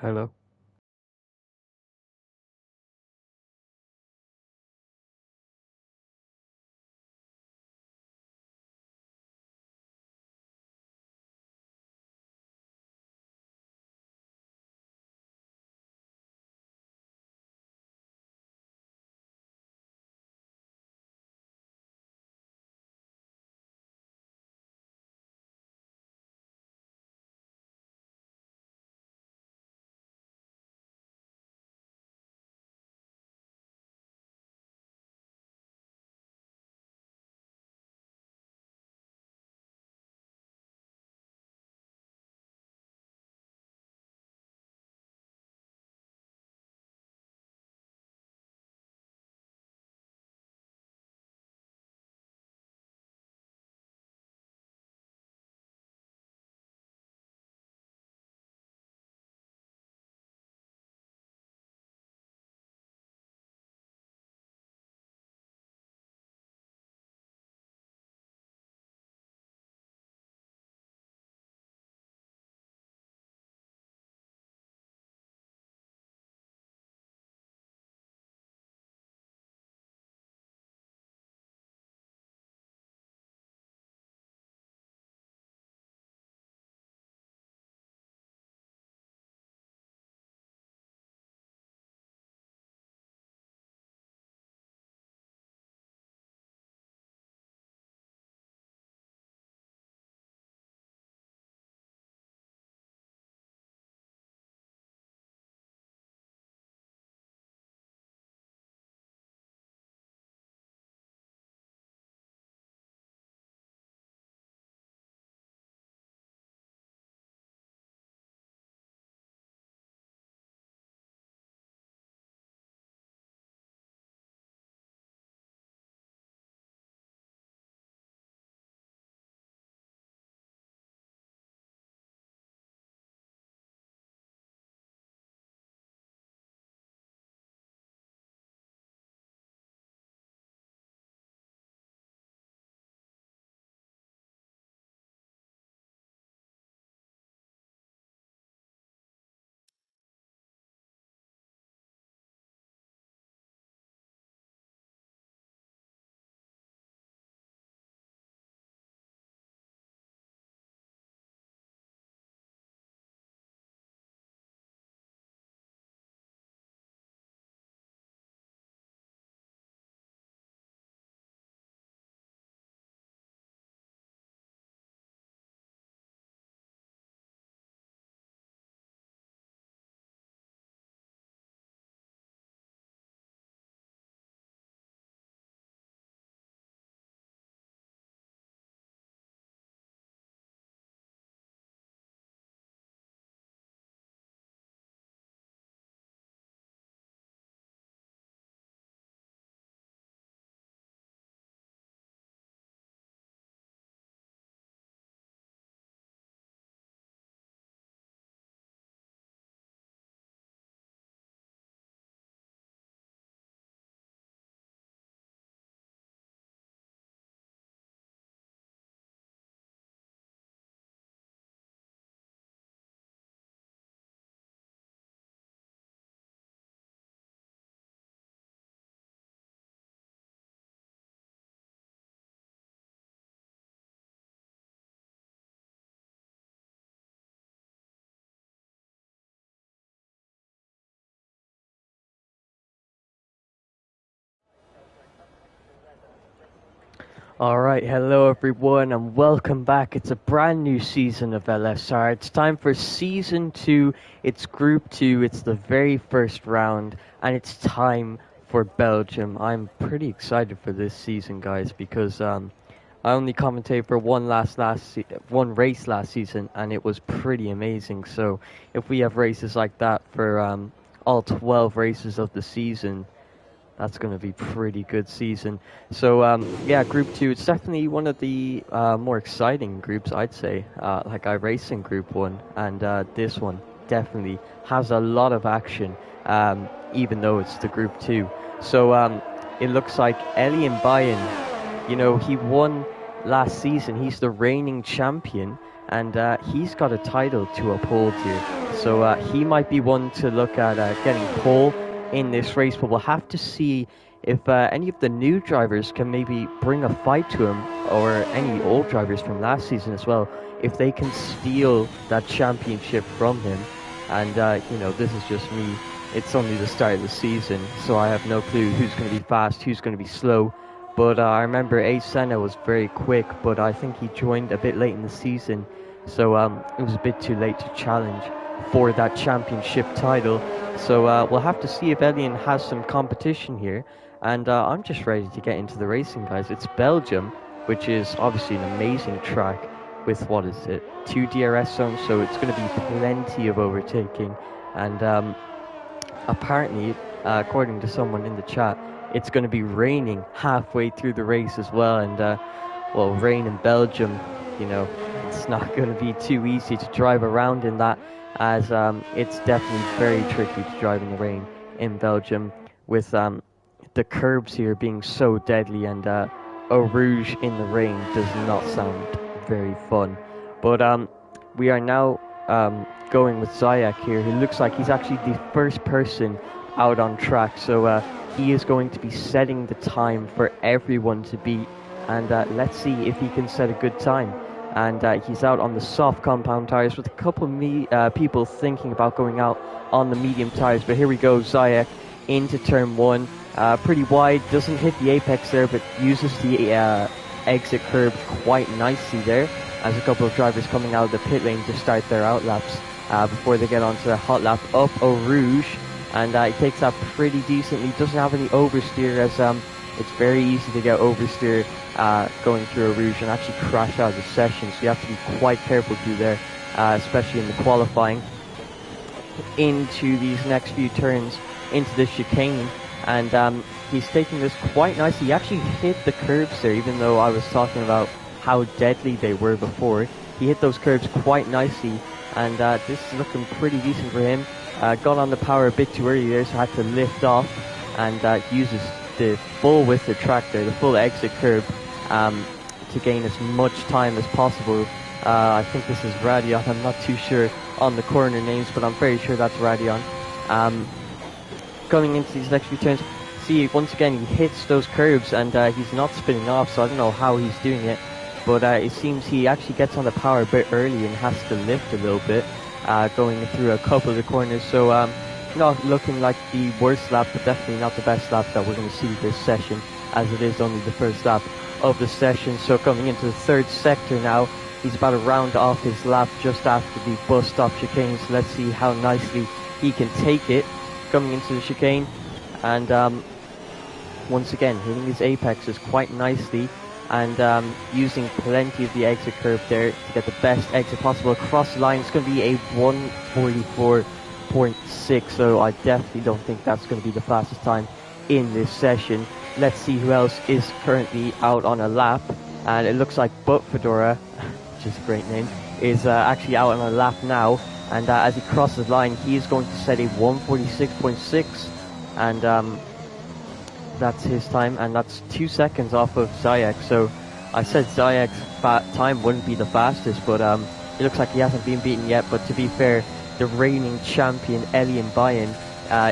Hello. All right, hello everyone, and welcome back. It's a brand new season of LSR. It's time for season two. It's group two. It's the very first round, and it's time for Belgium. I'm pretty excited for this season, guys, because I only commentated for one race last season, and it was pretty amazing. So if we have races like that for all 12 races of the season, that's going to be pretty good season. So yeah, Group Two. It's definitely one of the more exciting groups, I'd say. Like I race in Group One, and this one definitely has a lot of action, even though it's the Group Two. So it looks like Ellie and Bayern. He won last season. He's the reigning champion. and he's got a title to uphold here. So he might be one to look at getting pole in this race, but we'll have to see if any of the new drivers can maybe bring a fight to him, or any old drivers from last season as well, if they can steal that championship from him. And this is just me. It's only the start of the season, so I have no clue who's going to be fast, who's going to be slow. But I remember Ace Senna was very quick, but I think he joined a bit late in the season, so it was a bit too late to challenge for that championship title. So we'll have to see if Elian has some competition here. And I'm just ready to get into the racing, guys. It's Belgium, which is obviously an amazing track with, what is it, 2 DRS zones, so it's going to be plenty of overtaking. And apparently, according to someone in the chat, it's going to be raining halfway through the race as well. And well, rain in Belgium, it's not going to be too easy to drive around in that, as it's definitely very tricky to drive in the rain in Belgium, with the curbs here being so deadly, and Eau Rouge in the rain does not sound very fun. But we are now going with Zayak here, who looks like he's actually the first person out on track. So he is going to be setting the time for everyone to beat, and let's see if he can set a good time. And he's out on the soft compound tires, with a couple of people thinking about going out on the medium tires. But here we go, Zayak into turn 1, pretty wide, doesn't hit the apex there, but uses the exit curb quite nicely there, as a couple of drivers coming out of the pit lane to start their out laps before they get onto the hot lap up Eau Rouge. And he takes that pretty decently, doesn't have any oversteer, as it's very easy to get oversteer going through Eau Rouge and actually crash out of the session, so you have to be quite careful through there, especially in the qualifying. Into these next few turns, into the chicane, and he's taking this quite nicely. He actually hit the curbs there, even though I was talking about how deadly they were before. He hit those curbs quite nicely, and this is looking pretty decent for him. Got on the power a bit too early there, so had to lift off, and uses the full width of the track there, the full exit curb, to gain as much time as possible. I think this is Radion. I'm not too sure on the corner names, but I'm very sure that's Radion. Going into these next few turns, see, once again he hits those curbs, and he's not spinning off, so I don't know how he's doing it, but it seems he actually gets on the power a bit early and has to lift a little bit, going through a couple of the corners. So not looking like the worst lap, but definitely not the best lap that we're going to see this session, as it is only the first lap of the session. So coming into the third sector now, he's about to round off his lap just after the bus stop chicane, so let's see how nicely he can take it coming into the chicane. And once again hitting his apexes quite nicely, and using plenty of the exit curve there to get the best exit possible across the line. It's going to be a 1:44.6, so I definitely don't think that's going to be the fastest time in this session. Let's see who else is currently out on a lap, and it looks like Butt Fedora, which is a great name, is actually out on a lap now, and as he crosses the line, he is going to set a 1:46.6, and that's his time, and that's 2 seconds off of Zayak. So I said Zayak's time wouldn't be the fastest, but it looks like he hasn't been beaten yet. But to be fair, the reigning champion Elian Bayan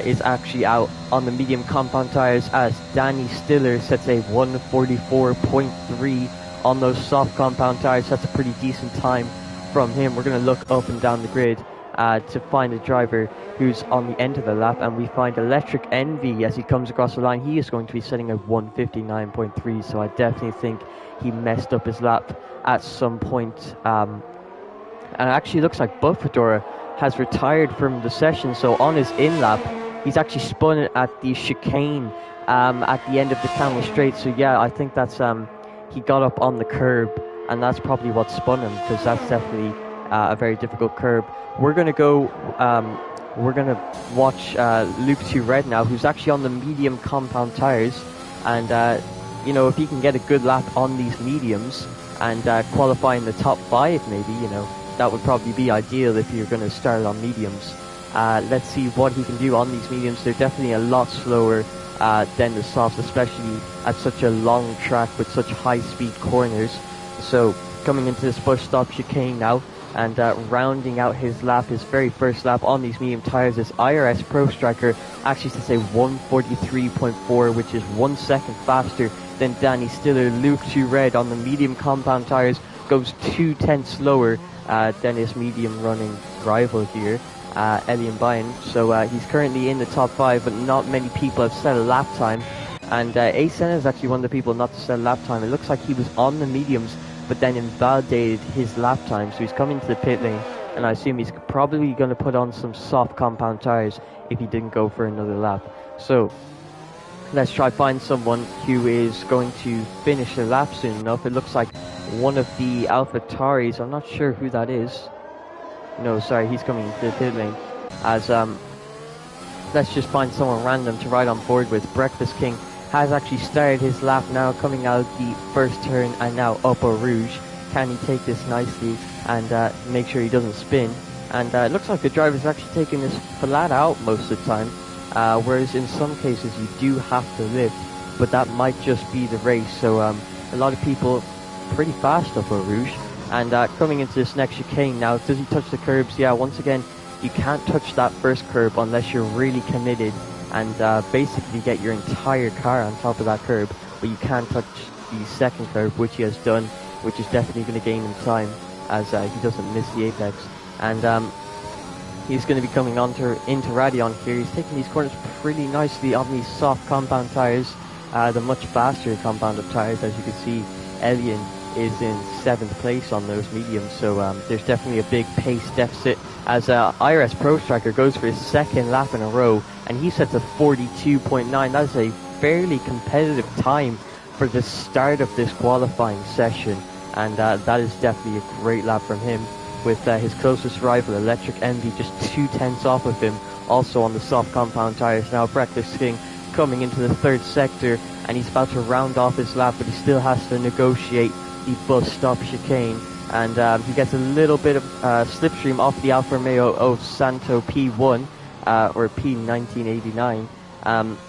is actually out on the medium compound tires, as Danny Stiller sets a 1:44.3 on those soft compound tires. That's a pretty decent time from him. We're going to look up and down the grid to find a driver who's on the end of the lap, and we find Electric Envy as he comes across the line. He is going to be setting a 1:59.3, so I definitely think he messed up his lap at some point. And it actually looks like Butt Fedora has retired from the session, so on his in lap he's actually spun it at the chicane at the end of the Camel Straight. So yeah, I think that's he got up on the curb, and that's probably what spun him, because that's definitely a very difficult curb. We're gonna go we're gonna watch Luke 2 Red now, who's actually on the medium compound tires, and if he can get a good lap on these mediums and qualify in the top 5, maybe, that would probably be ideal if you're going to start on mediums. Let's see what he can do on these mediums. They're definitely a lot slower than the softs, especially at such a long track with such high speed corners. So coming into this bus stop chicane now, and rounding out his lap, his very first lap on these medium tyres, is IRS Pro Striker, actually to say 143.4, which is 1 second faster than Danny Stiller. Luke 2 Red on the medium compound tyres goes 2/10 slower than his medium running rival here, Elian Bayan. So he's currently in the top 5, but not many people have set a lap time. And Asen is actually one of the people not to set a lap time. It looks like he was on the mediums, but then invalidated his lap time. So he's coming to the pit lane, and I assume he's probably going to put on some soft compound tires if he didn't go for another lap. So let's try find someone who is going to finish the lap soon enough. It looks like one of the AlphaTauris. I'm not sure who that is. No, sorry, he's coming into the pit lane. As let's just find someone random to ride on board with. Breakfast King has actually started his lap now, coming out the first turn and now up Eau Rouge. Can he take this nicely and make sure he doesn't spin? And it looks like the driver's actually taking this flat out most of the time, whereas in some cases you do have to lift, but that might just be the race. So a lot of people pretty fast up Eau Rouge. And coming into this next chicane now, does he touch the curbs? Yeah, once again, you can't touch that first curb unless you're really committed and basically get your entire car on top of that curb, but you can't touch the second curb, which he has done, which is definitely going to gain him time as he doesn't miss the apex. And he's going to be coming into Radion here. He's taking these corners pretty nicely on these soft compound tires, the much faster compound of tires. As you can see, Elian is in 7th place on those mediums, so there's definitely a big pace deficit as IRS Pro Striker goes for his second lap in a row, and he sets a 42.9. That is a fairly competitive time for the start of this qualifying session, and that is definitely a great lap from him, with his closest rival Electric Envy just 2/10 off of him, also on the soft compound tires. Now Breakfast King coming into the 3rd sector, and he's about to round off his lap, but he still has to negotiate the bus stop chicane, and he gets a little bit of slipstream off the Alfa Romeo of Santo P1 or P1989,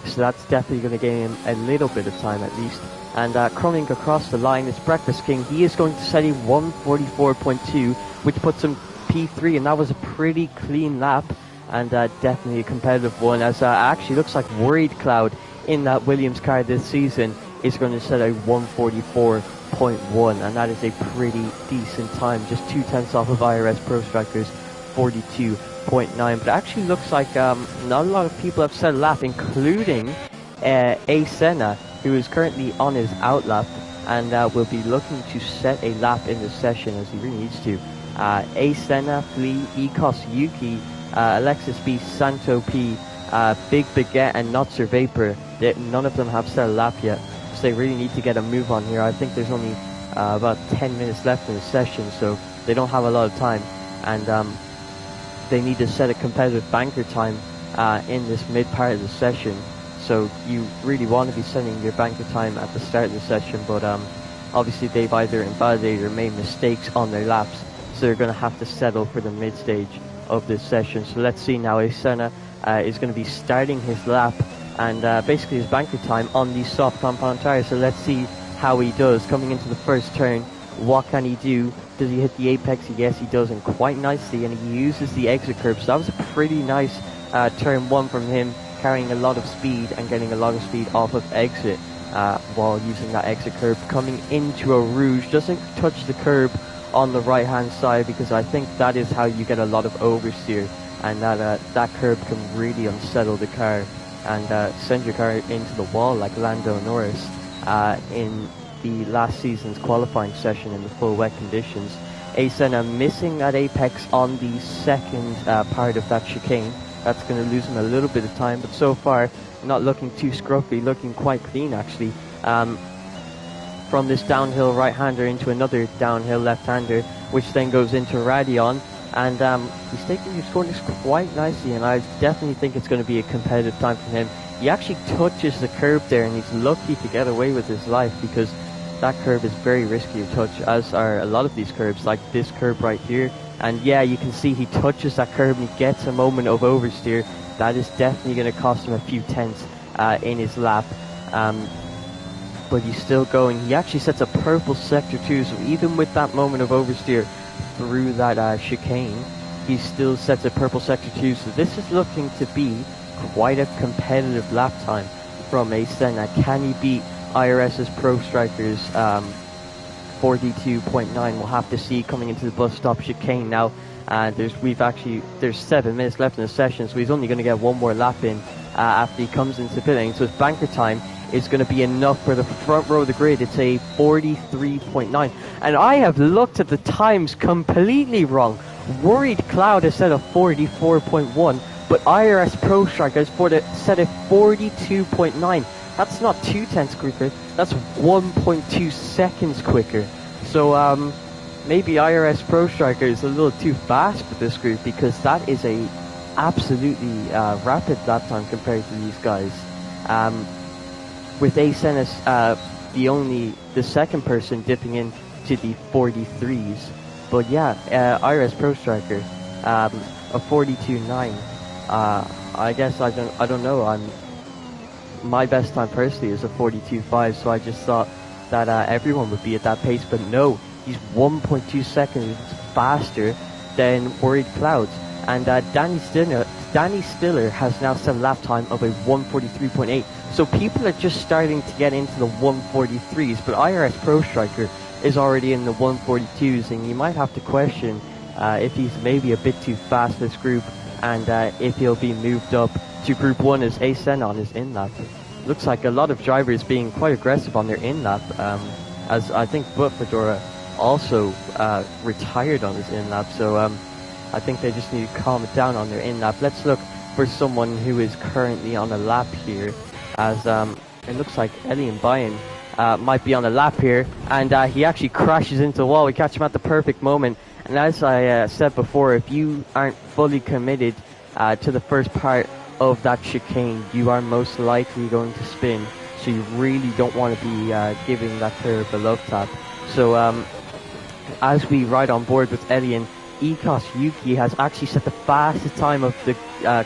so that's definitely going to gain him a little bit of time at least. And coming across the line is Breakfast King. He is going to set a 144.2, which puts him P3, and that was a pretty clean lap and definitely a competitive one, as actually looks like Worried Cloud in that Williams car this season is going to set a 144.1, and that is a pretty decent time, just 2/10 off of IRS Pro Striker's 42.9. But it actually looks like not a lot of people have set a lap, including A Senna, who is currently on his out lap and will be looking to set a lap in this session, as he really needs to. A Senna, Flea, Ecos Yuki, Alexis B, Santo P, Big Baguette, and Not Sir Vapor. None of them have set a lap yet, so they really need to get a move on here. I think there's only about 10 minutes left in the session, so they don't have a lot of time, and they need to set a competitive banker time in this mid part of the session. So you really want to be setting your banker time at the start of the session, but obviously they've either invalidated or made mistakes on their laps, so they're going to have to settle for the mid stage of this session. So let's see now. Senna is going to be starting his lap and basically his banker time on these soft compound tires. So let's see how he does coming into the first turn. What can he do? Does he hit the apex? Yes, he does, and quite nicely, and he uses the exit curve. So that was a pretty nice turn one from him, carrying a lot of speed and getting a lot of speed off of exit while using that exit curve. Coming into a Rouge, doesn't touch the curb on the right hand side, because I think that is how you get a lot of oversteer, and that curb can really unsettle the car and send your car into the wall like Lando Norris in the last season's qualifying session in the full wet conditions. Senna missing that apex on the second part of that chicane. That's going to lose him a little bit of time, but so far not looking too scruffy, looking quite clean actually. From this downhill right-hander into another downhill left-hander, which then goes into Radion, and he's taking his corners quite nicely, and I definitely think it's going to be a competitive time for him. He actually touches the curb there, and he's lucky to get away with his life, because that curb is very risky to touch, as are a lot of these curbs, like this curb right here. And yeah, you can see he touches that curb and he gets a moment of oversteer. That is definitely going to cost him a few tenths in his lap. but he's still going. He actually sets a purple sector too, so even with that moment of oversteer through that chicane, he still sets a purple sector too. So this is looking to be quite a competitive lap time from Senna. Can he beat IRS's Pro Strikers 42.9? We'll have to see coming into the bus stop chicane now. And there's 7 minutes left in the session, so he's only going to get one more lap in after he comes into pit lane. So his banker time is going to be enough for the front row of the grid. It's a 43.9. And I have looked at the times completely wrong. Worried Cloud has set a 44.1, but IRS Pro Strikers set a 42.9. That's not 0.2 quicker, that's 1.2 seconds quicker. So maybe IRS Pro Striker is a little too fast for this group, because that is a absolutely rapid lap time compared to these guys. With Senna's the second person dipping into the 43s. But yeah, IRS Pro Striker, a 42.9. I guess I don't know. My best time personally is a 42.5, so I just thought that everyone would be at that pace, but no, he's 1.2 seconds faster than Worried Clouds. And Danny Stiller has now set a lap time of a 143.8. So people are just starting to get into the 143s, but IRS Pro Striker is already in the 142s, and you might have to question if he's maybe a bit too fast for this group, and if he'll be moved up to Group 1 as Sen on his in-lap. Looks like a lot of drivers being quite aggressive on their in-lap, as I think Butt Fedora also retired on his in-lap, so I think they just need to calm it down on their in-lap. Let's look for someone who is currently on a lap here, as it looks like Elian Bayan might be on a lap here, and he actually crashes into the wall. We catch him at the perfect moment, and as I said before, if you aren't fully committed to the first part of that chicane, you are most likely going to spin, so you really don't want to be giving that curve a love tap. So as we ride on board with Elian, Ekos Yuki has actually set the fastest time of the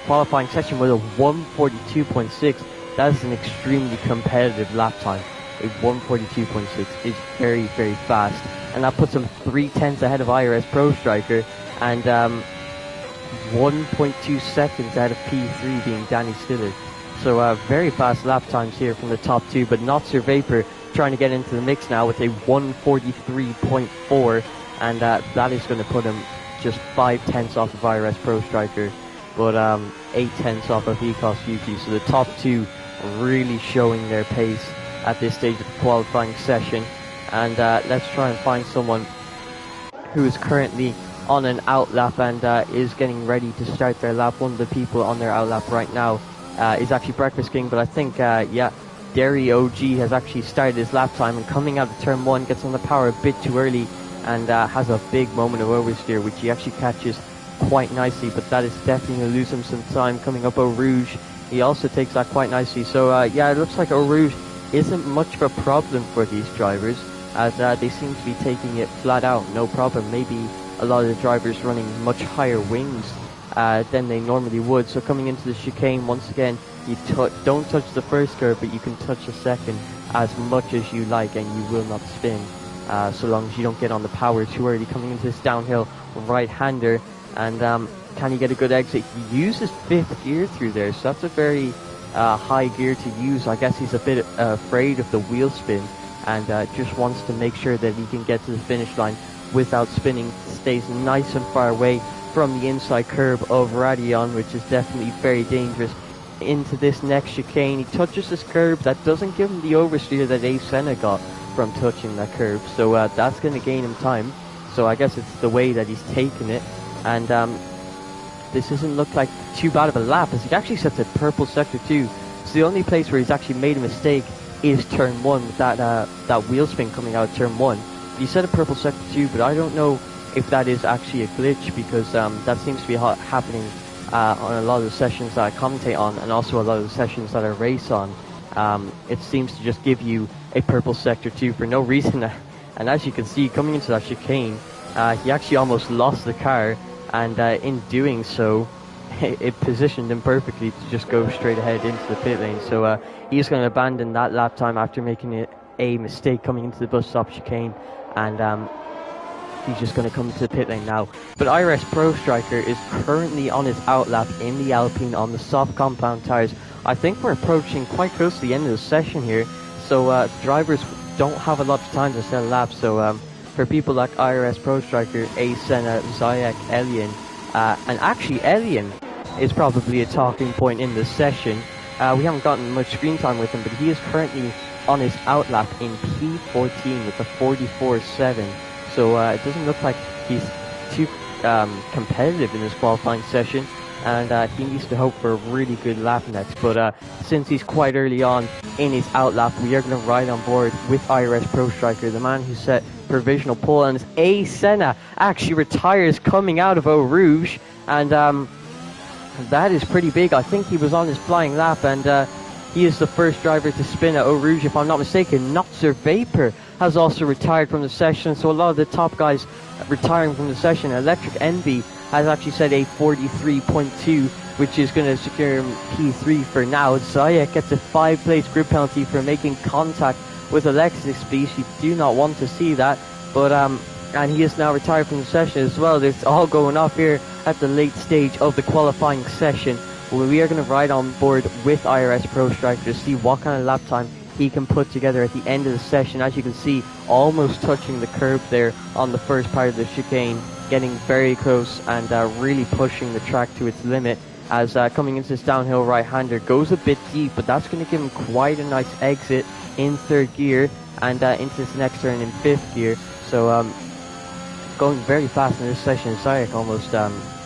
qualifying session with a 142.6. That is an extremely competitive lap time. A 142.6 is very, very fast, and that puts him 0.3 ahead of IRS Pro Striker, and 1.2 seconds ahead of P3 being Danny Stiller. So very fast lap times here from the top two, but not Sir Vapor trying to get into the mix now with a 143.4, and that is going to put him just 0.5 off of IRS Pro Striker, but 0.8 off of Ekos Yuki. So the top two really showing their pace at this stage of the qualifying session. And let's try and find someone who is currently on an outlap and is getting ready to start their lap. One of the people on their outlap right now is actually Breakfast King, but I think Derry OG has actually started his lap time, and coming out of turn 1 gets on the power a bit too early and has a big moment of oversteer, which he actually catches quite nicely, but that is definitely going to lose him some time. Coming up Eau Rouge, he also takes that quite nicely. So yeah, it looks like Eau Rouge isn't much of a problem for these drivers, as they seem to be taking it flat out, no problem. Maybe a lot of the drivers running much higher wings than they normally would. So coming into the chicane, once again, you don't touch the first curve, but you can touch the second as much as you like, and you will not spin, so long as you don't get on the power too early. Coming into this downhill right-hander, and can he get a good exit? He uses 5th gear through there, so that's a very high gear to use. I guess he's a bit afraid of the wheel spin, and just wants to make sure that he can get to the finish line without spinning. Stays nice and far away from the inside curve of Radion, which is definitely very dangerous. Into this next chicane, he touches this curve. That doesn't give him the oversteer that Senna got from touching that curve, so that's going to gain him time. So I guess it's the way that he's taken it, and this doesn't look like too bad of a lap, as he actually sets a purple sector 2. So the only place where he's actually made a mistake is turn 1, with that wheel spin coming out of turn 1. He set a purple sector 2, but I don't know if that is actually a glitch, because that seems to be happening on a lot of the sessions that I commentate on, and also a lot of the sessions that I race on. It seems to just give you a purple sector 2 for no reason. And as you can see, coming into that chicane, he actually almost lost the car, and in doing so, it positioned him perfectly to just go straight ahead into the pit lane. So he's going to abandon that lap time after making it a mistake coming into the bus stop chicane, and he's just going to come to the pit lane now. But IRS Pro Striker is currently on his outlap in the Alpine on the soft compound tires. I think we're approaching quite close to the end of the session here, so drivers don't have a lot of time to set laps. So for people like IRS Pro Striker, A Senna, Zayek, Elian, and actually Elian is probably a talking point in this session. We haven't gotten much screen time with him, but he is currently on his outlap in P14 with a 44.7. So it doesn't look like he's too competitive in this qualifying session, and he needs to hope for a really good lap next. But since he's quite early on in his outlap, we are going to ride on board with IRS Pro Striker, the man who set provisional pole, and A Senna actually retires coming out of Eau Rouge, and that is pretty big. I think he was on his flying lap, and he is the first driver to spin at Eau Rouge, if I'm not mistaken. Notzer Vapor has also retired from the session, so a lot of the top guys retiring from the session. Electric MB has actually set a 43.2, which is going to secure him P3 for now. Zayek gets a 5-place grid penalty for making contact with Alexis Beast. You do not want to see that, but and he is now retired from the session as well. It's all going off here at the late stage of the qualifying session. We are going to ride on board with IRS Pro Striker to see what kind of lap time he can put together at the end of the session. As you can see, almost touching the curb there on the first part of the chicane, getting very close and really pushing the track to its limit, as coming into this downhill right-hander goes a bit deep, but that's going to give him quite a nice exit in third gear and into this next turn in fifth gear. So going very fast in this session. Zayek almost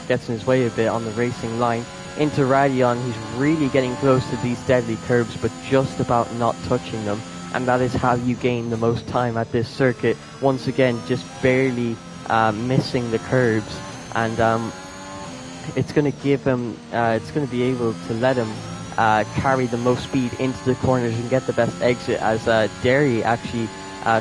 gets in his way a bit on the racing line. Into Radion, he's really getting close to these deadly curbs, but just about not touching them, and that is how you gain the most time at this circuit. Once again, just barely missing the curbs, and it's going to give him, it's going to be able to let him carry the most speed into the corners and get the best exit, as Derry actually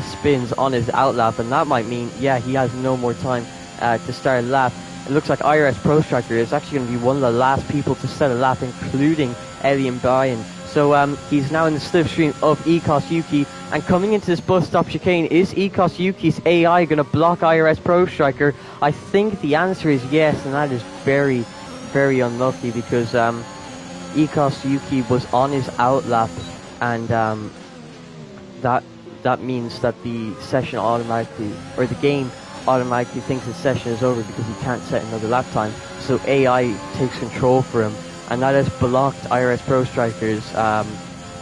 spins on his outlap, and that might mean, yeah, he has no more time to start a lap. It looks like IRS Pro Striker is actually going to be one of the last people to set a lap, including Elian Bayan. So he's now in the slipstream of Ekos Yuki, and coming into this bus stop chicane, is Ekos Yuki's AI going to block IRS Pro Striker? I think the answer is yes, and that is very, very unlucky, because Ekos Yuki was on his outlap, and that means that the session automatically, or the game automatically thinks his session is over because he can't set another lap time. So AI takes control for him, and that has blocked IRS Pro Striker's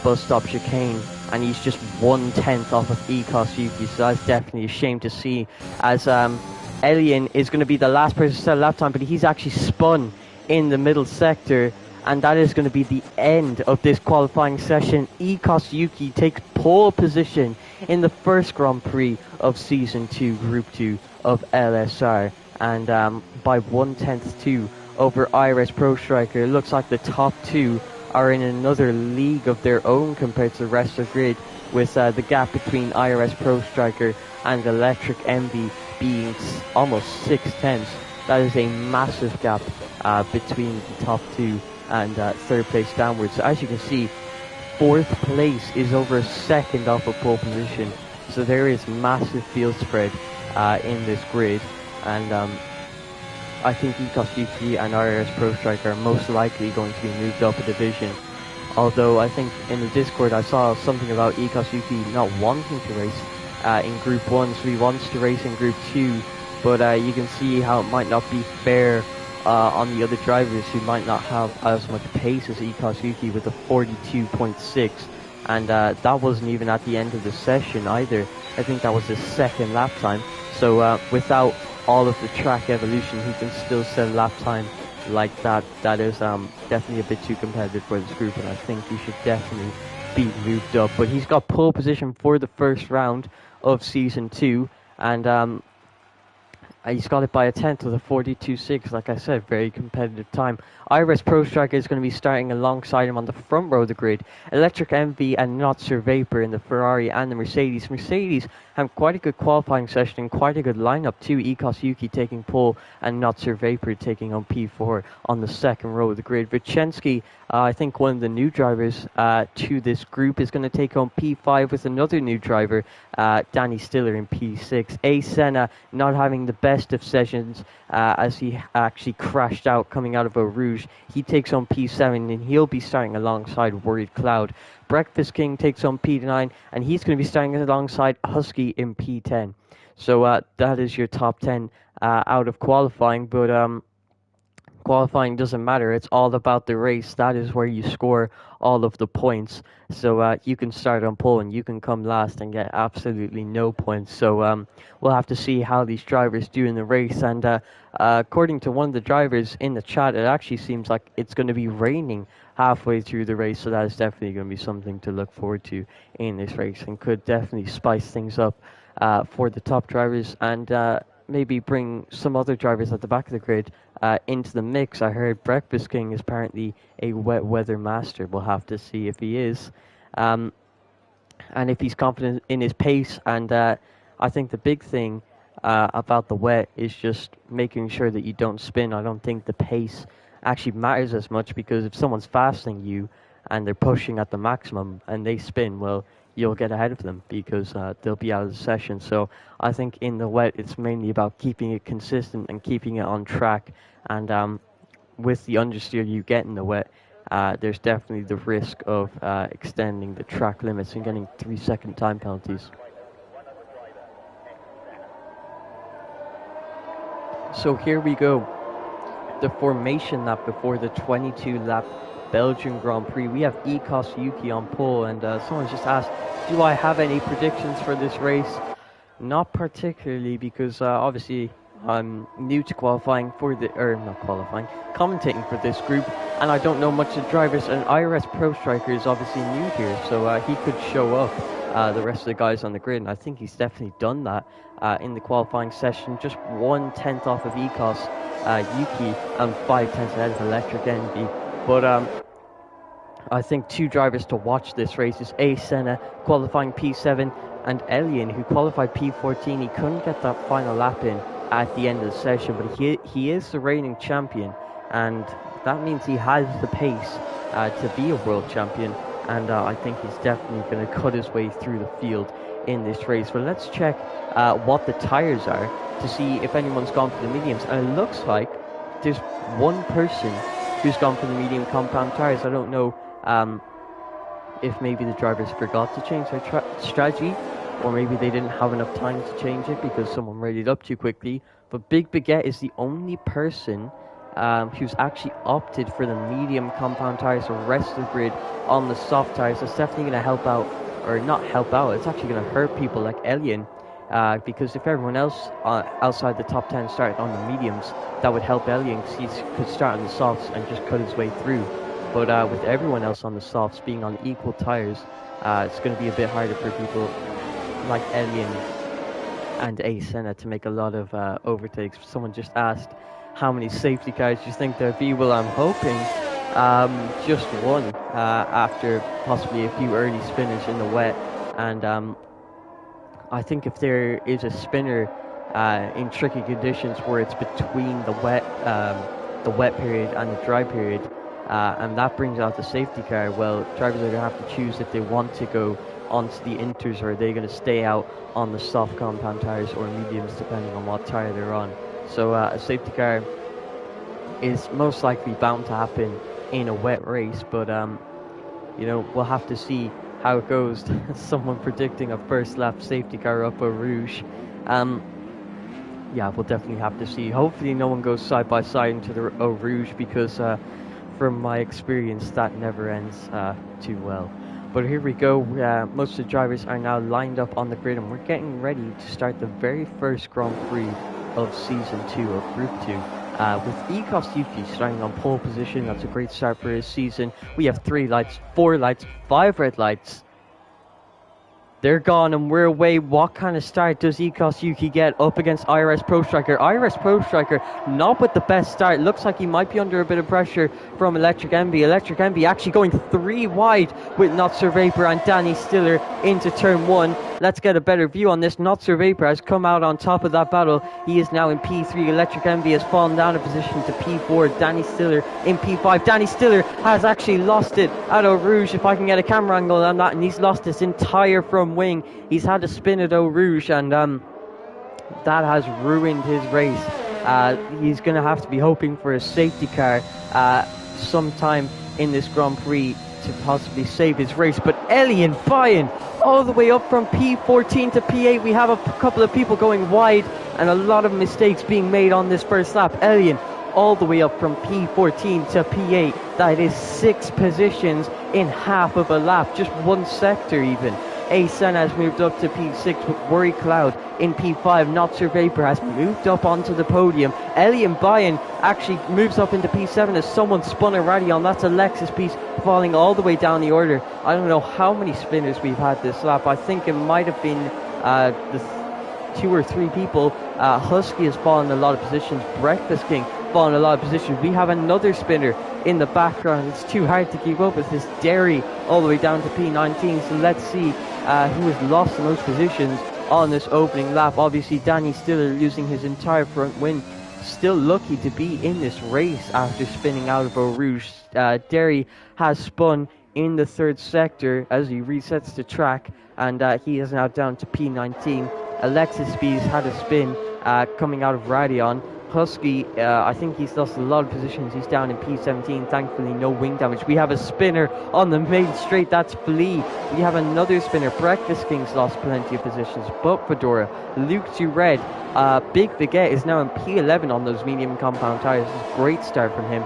bus stop chicane, and he's just 1/10 off of Ekos Yuki, so that's definitely a shame to see, as Elian is going to be the last person to set a lap time, but he's actually spun in the middle sector, and that is going to be the end of this qualifying session. Ekos Yuki takes pole position in the first Grand Prix of Season 2, Group 2 of LSR, and by 1/10 over IRS Pro Striker. It looks like the top two are in another league of their own compared to the rest of the grid, with the gap between IRS Pro Striker and Electric MB being almost 6/10. That is a massive gap between the top two and third place downwards. So as you can see, fourth place is over a second off of pole position, so there is massive field spread in this grid, and I think Ekos Yuki and IRS Pro Striker are most likely going to be moved up a division. Although I think in the Discord I saw something about Ekos Yuki not wanting to race in Group 1, so he wants to race in Group 2, but you can see how it might not be fair on the other drivers who might not have as much pace as Ekos Yuki with a 42.6, and that wasn't even at the end of the session either. I think that was his second lap time, so without all of the track evolution he can still set a lap time like that. That is definitely a bit too competitive for this group, and I think he should definitely be moved up. But he's got pole position for the first round of Season 2, and He's got it by a tenth with a 42.6. Like I said, very competitive time. Iris Pro Striker is going to be starting alongside him on the front row of the grid. Electric Envy and Not Sir Vapor in the Ferrari and the Mercedes. Mercedes have quite a good qualifying session and quite a good lineup too. Ekos Yuki taking pole and Not Sir Vapor taking on P4 on the second row of the grid. Vicensky, I think one of the new drivers to this group, is going to take on P5 with another new driver, Danny Stiller in P6. A Senna not having the best of sessions as he actually crashed out coming out of Eau Rouge. He takes on P7 and he'll be starting alongside Worried Cloud. Breakfast King takes on P9 and he's going to be starting alongside Husky in P10. So that is your top 10 out of qualifying, but qualifying doesn't matter. It's all about the race. That is where you score all of the points. So you can start on pole and you can come last and get absolutely no points. So we'll have to see how these drivers do in the race. And according to one of the drivers in the chat, it actually seems like it's going to be raining halfway through the race. So that is definitely going to be something to look forward to in this race and could definitely spice things up for the top drivers and maybe bring some other drivers at the back of the grid into the mix. I heard Breakfast King is apparently a wet weather master. We'll have to see if he is. And if he's confident in his pace. And I think the big thing about the wet is just making sure that you don't spin. I don't think the pace actually matters as much, because if someone's faster than you and they're pushing at the maximum and they spin, well, you'll get ahead of them because they'll be out of the session. So I think in the wet, it's mainly about keeping it consistent and keeping it on track. And with the understeer you get in the wet, there's definitely the risk of extending the track limits and getting 3-second time penalties. So here we go. The formation lap before the 22-lap Belgian Grand Prix. We have Ekos Yuki on pole, and someone just asked, do I have any predictions for this race? Not particularly, because obviously I'm new to qualifying for the, not qualifying, commentating for this group, and I don't know much of the drivers, and IRS Pro Striker is obviously new here, so he could show up the rest of the guys on the grid, and I think he's definitely done that in the qualifying session. Just 1/10 off of Ekos Yuki and 5/10 ahead of Electric Envy. But I think two drivers to watch this race is A Senna qualifying P7 and Elian, who qualified P14. He couldn't get that final lap in at the end of the session, but he is the reigning champion, and that means he has the pace to be a world champion, and I think he's definitely going to cut his way through the field in this race. But let's check what the tires are to see if anyone's gone for the mediums, and it looks like there's one person who's gone for the medium compound tires. I don't know if maybe the drivers forgot to change their strategy, or maybe they didn't have enough time to change it because someone readied up too quickly. But Big Baguette is the only person who's actually opted for the medium compound tires. The rest of the grid on the soft tires. That's definitely going to help out, or not help out, it's actually going to hurt people like Elian, because if everyone else outside the top 10 started on the mediums, that would help Elian, because he could start on the softs and just cut his way through. But with everyone else on the softs being on equal tires, it's going to be a bit harder for people like Elian and A Senna to make a lot of overtakes. Someone just asked, how many safety cars do you think there'd be? Well, I'm hoping just one after possibly a few early spinners in the wet. And I think if there is a spinner in tricky conditions where it's between the wet period and the dry period, and that brings out the safety car, well, drivers are going to have to choose if they want to go onto the inters, or are they going to stay out on the soft compound tires or mediums, depending on what tire they're on. So a safety car is most likely bound to happen in a wet race, but we'll have to see how it goes. Someone predicting a first lap safety car up Eau Rouge. Yeah, we'll definitely have to see. Hopefully no one goes side by side into the Eau Rouge, because from my experience that never ends too well. But here we go. Most of the drivers are now lined up on the grid, and we're getting ready to start the very first Grand Prix of Season 2 of Group 2. With Ekos Yuki starting on pole position. That's a great start for his season. We have 3 lights, 4 lights, 5 red lights. They're gone and we're away. What kind of start does Ekos Yuki get up against IRS Pro Striker? IRS Pro Striker not with the best start. Looks like he might be under a bit of pressure from Electric Envy. Electric Envy actually going 3 wide with Not Sir Vapor and Danny Stiller into turn 1. Let's get a better view on this. Not Sir Vapor has come out on top of that battle. He is now in P3. Electric Envy has fallen down a position to P4. Danny Stiller in P5. Danny Stiller has actually lost it at Eau Rouge, if I can get a camera angle on that, and he's lost his entire front wing. He's had to spin at Eau Rouge, and that has ruined his race. He's going to have to be hoping for a safety car sometime in this Grand Prix to possibly save his race. But Elian Bayan all the way up from P14 to P8. We have a couple of people going wide and a lot of mistakes being made on this first lap. Elian all the way up from P14 to P8. That is 6 positions in half of a lap, just one sector even. A-Sen has moved up to P6 with Worry Cloud in P5. Not Sir Vapor has moved up onto the podium. Elian Bayan actually moves up into P7 as someone spun a Radion. That's Alexis Piece falling all the way down the order. I don't know how many spinners we've had this lap. I think it might have been the 2 or 3 people. Husky has fallen a lot of positions. Breakfast King fallen a lot of positions. We have another spinner in the background. It's too hard to keep up with this. Dairy all the way down to P19. So let's see who has lost in those positions on this opening lap. Obviously Danny Stiller losing his entire front wing. Still lucky to be in this race after spinning out of Eau Rouge. Derry has spun in the 3rd sector as he resets the track, and he is now down to P19. Alexis Spees had a spin coming out of Radion. Husky, I think he's lost a lot of positions. He's down in P17. Thankfully, no wing damage. We have a spinner on the main straight. That's Flea. We have another spinner. Breakfast King's lost plenty of positions. But Fedora, Luke Red, Big Baguette is now in P11 on those medium compound tires. It's a great start from him.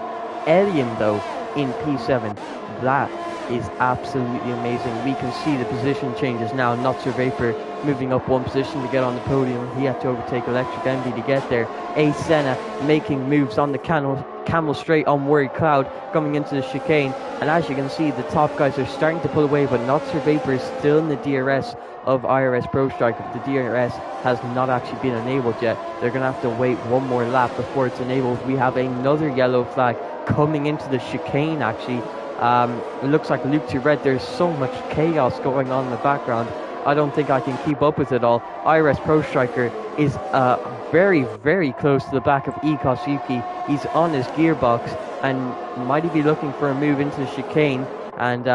Elian, though, in P7. That is absolutely amazing. We can see the position changes now. Not Sir Vapor moving up 1 position to get on the podium. He had to overtake Electric Envy to get there. A Senna making moves on the camel straight on Worry Cloud coming into the chicane. And as you can see, the top guys are starting to pull away, but Not Sir Vapor is still in the DRS of IRS Pro Striker. The DRS has not actually been enabled yet. They're going to have to wait 1 more lap before it's enabled. We have another yellow flag coming into the chicane actually. It looks like Luke Red. There's so much chaos going on in the background. I don't think I can keep up with it all. IRS Pro Striker is very, very close to the back of Ekos Yuki. He's on his gearbox and might he be looking for a move into the chicane, and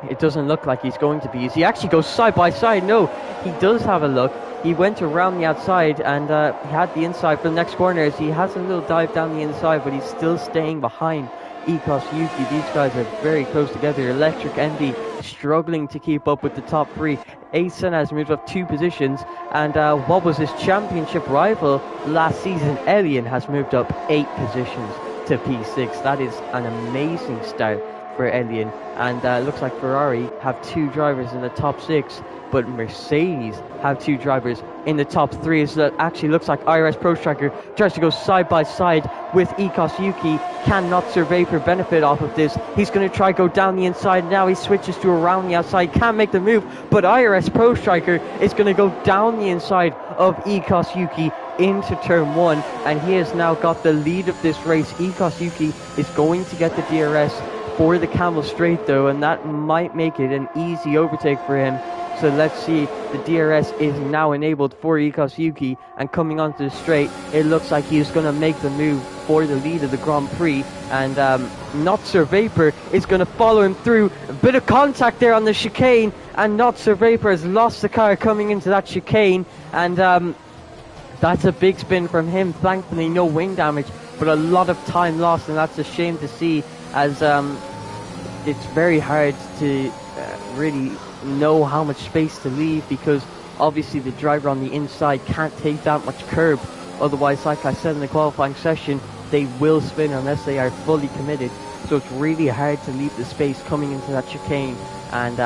it doesn't look like he's going to be. As he actually goes side by side. No, he does have a look. He went around the outside and he had the inside for the next corner as he has a little dive down the inside, but he's still staying behind Ekos Yuki. These guys are very close together. Electric Envy struggling to keep up with the top 3. Asen has moved up 2 positions, and what was his championship rival last season, Elian, has moved up 8 positions to P6. That is an amazing start for Elian, and looks like Ferrari have 2 drivers in the top 6, but Mercedes have 2 drivers in the top 3. So that actually looks like IRS Pro Striker tries to go side by side with Ekos Yuki. Cannot Sir Vapor benefit off of this. He's going to try go down the inside. Now he switches to around the outside. Can't make the move, but IRS Pro Striker is going to go down the inside of Ekos Yuki into turn 1, and he has now got the lead of this race. Ekos Yuki is going to get the DRS for the Camel Straight though, and that might make it an easy overtake for him. So let's see, the DRS is now enabled for Ekos Yuki, and coming onto the straight, it looks like he's going to make the move for the lead of the Grand Prix, and Not Sir Vapor is going to follow him through. A bit of contact there on the chicane, and Not Sir Vapor has lost the car coming into that chicane, and that's a big spin from him. Thankfully no wing damage, but a lot of time lost, and that's a shame to see, as it's very hard to really know how much space to leave, because obviously the driver on the inside can't take that much curb. Otherwise, like I said in the qualifying session, they will spin unless they are fully committed. So it's really hard to leave the space coming into that chicane, and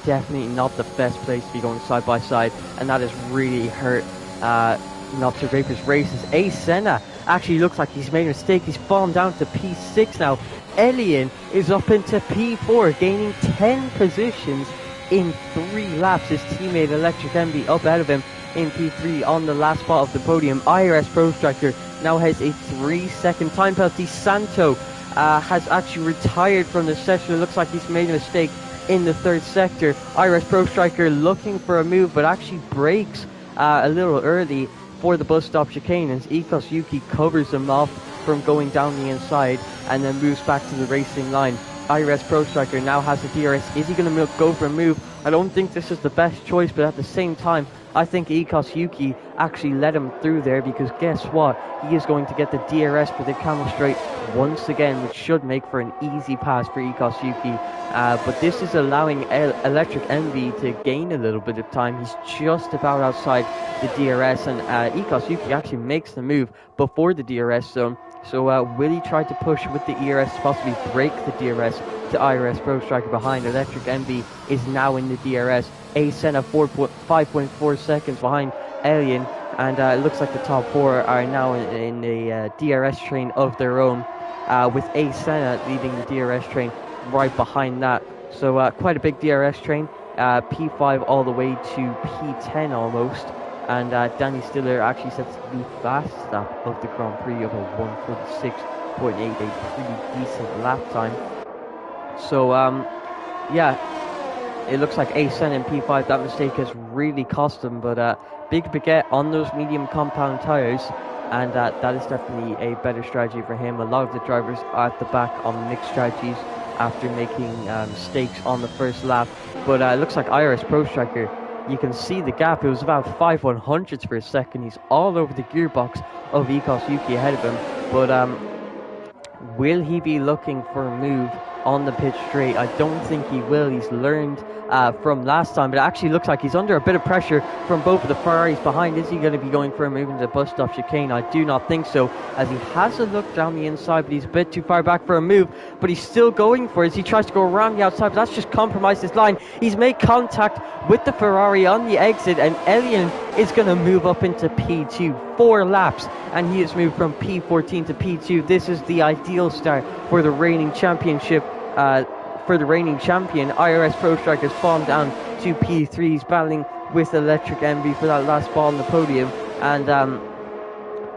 definitely not the best place to be going side by side, and that has really hurt Not Sir Vapor's races. Ace Senna actually looks like he's made a mistake. He's fallen down to P6 now. Elian is up into P4, gaining 10 positions in 3 laps. His teammate Electric Envy up ahead of him in P3 on the last spot of the podium. IRS Pro Striker now has a 3-second time penalty. Santo has actually retired from the session. It looks like he's made a mistake in the 3rd sector. IRS Pro Striker looking for a move, but actually breaks a little early for the bus stop chicane, as Ikos Yuki covers him off from going down the inside and then moves back to the racing line. IRS Pro Striker now has the DRS. Is he going to go for a move? I don't think this is the best choice, but at the same time, I think Ikos Yuki actually let him through there, because guess what? He is going to get the DRS for the camel straight once again, which should make for an easy pass for Ikos Yuki. But this is allowing Electric Envy to gain a little bit of time. He's just about outside the DRS, and Ikos Yuki actually makes the move before the DRS zone. So will he try to push with the ERS to possibly break the DRS to IRS Pro Striker behind? Electric Envy is now in the DRS. Senna 5.4 seconds behind Alien, and it looks like the top 4 are now in a DRS train of their own, with Senna leading the DRS train right behind that. So quite a big DRS train, P5 all the way to P10 almost. And Danny Stiller actually sets the fast lap of the Grand Prix of a 1:46.8, a pretty decent lap time. So, yeah, it looks like Senna in P5, that mistake has really cost him, but big baguette on those medium compound tyres, and that is definitely a better strategy for him. A lot of the drivers are at the back on mixed strategies after making mistakes on the first lap, but it looks like IRS Pro Striker, you can see the gap. It was about 5/100ths per second. He's all over the gearbox of Ikos Yuki ahead of him. But will he be looking for a move on the pitch straight? I don't think he will. He's learned from last time, but it actually looks like he's under a bit of pressure from both of the Ferraris behind. Is he going to be going for a move into the bus stop chicane? I do not think so, as he has a look down the inside, but he's a bit too far back for a move. But he's still going for it as he tries to go around the outside, but that's just compromised his line. He's made contact with the Ferrari on the exit, and Elian is going to move up into P2. 4 laps, and he has moved from P14 to P2. This is the ideal start for the reigning championship. For the reigning champion, IRS Pro Striker has fallen down to P3. He's battling with Electric Envy for that last spot on the podium, and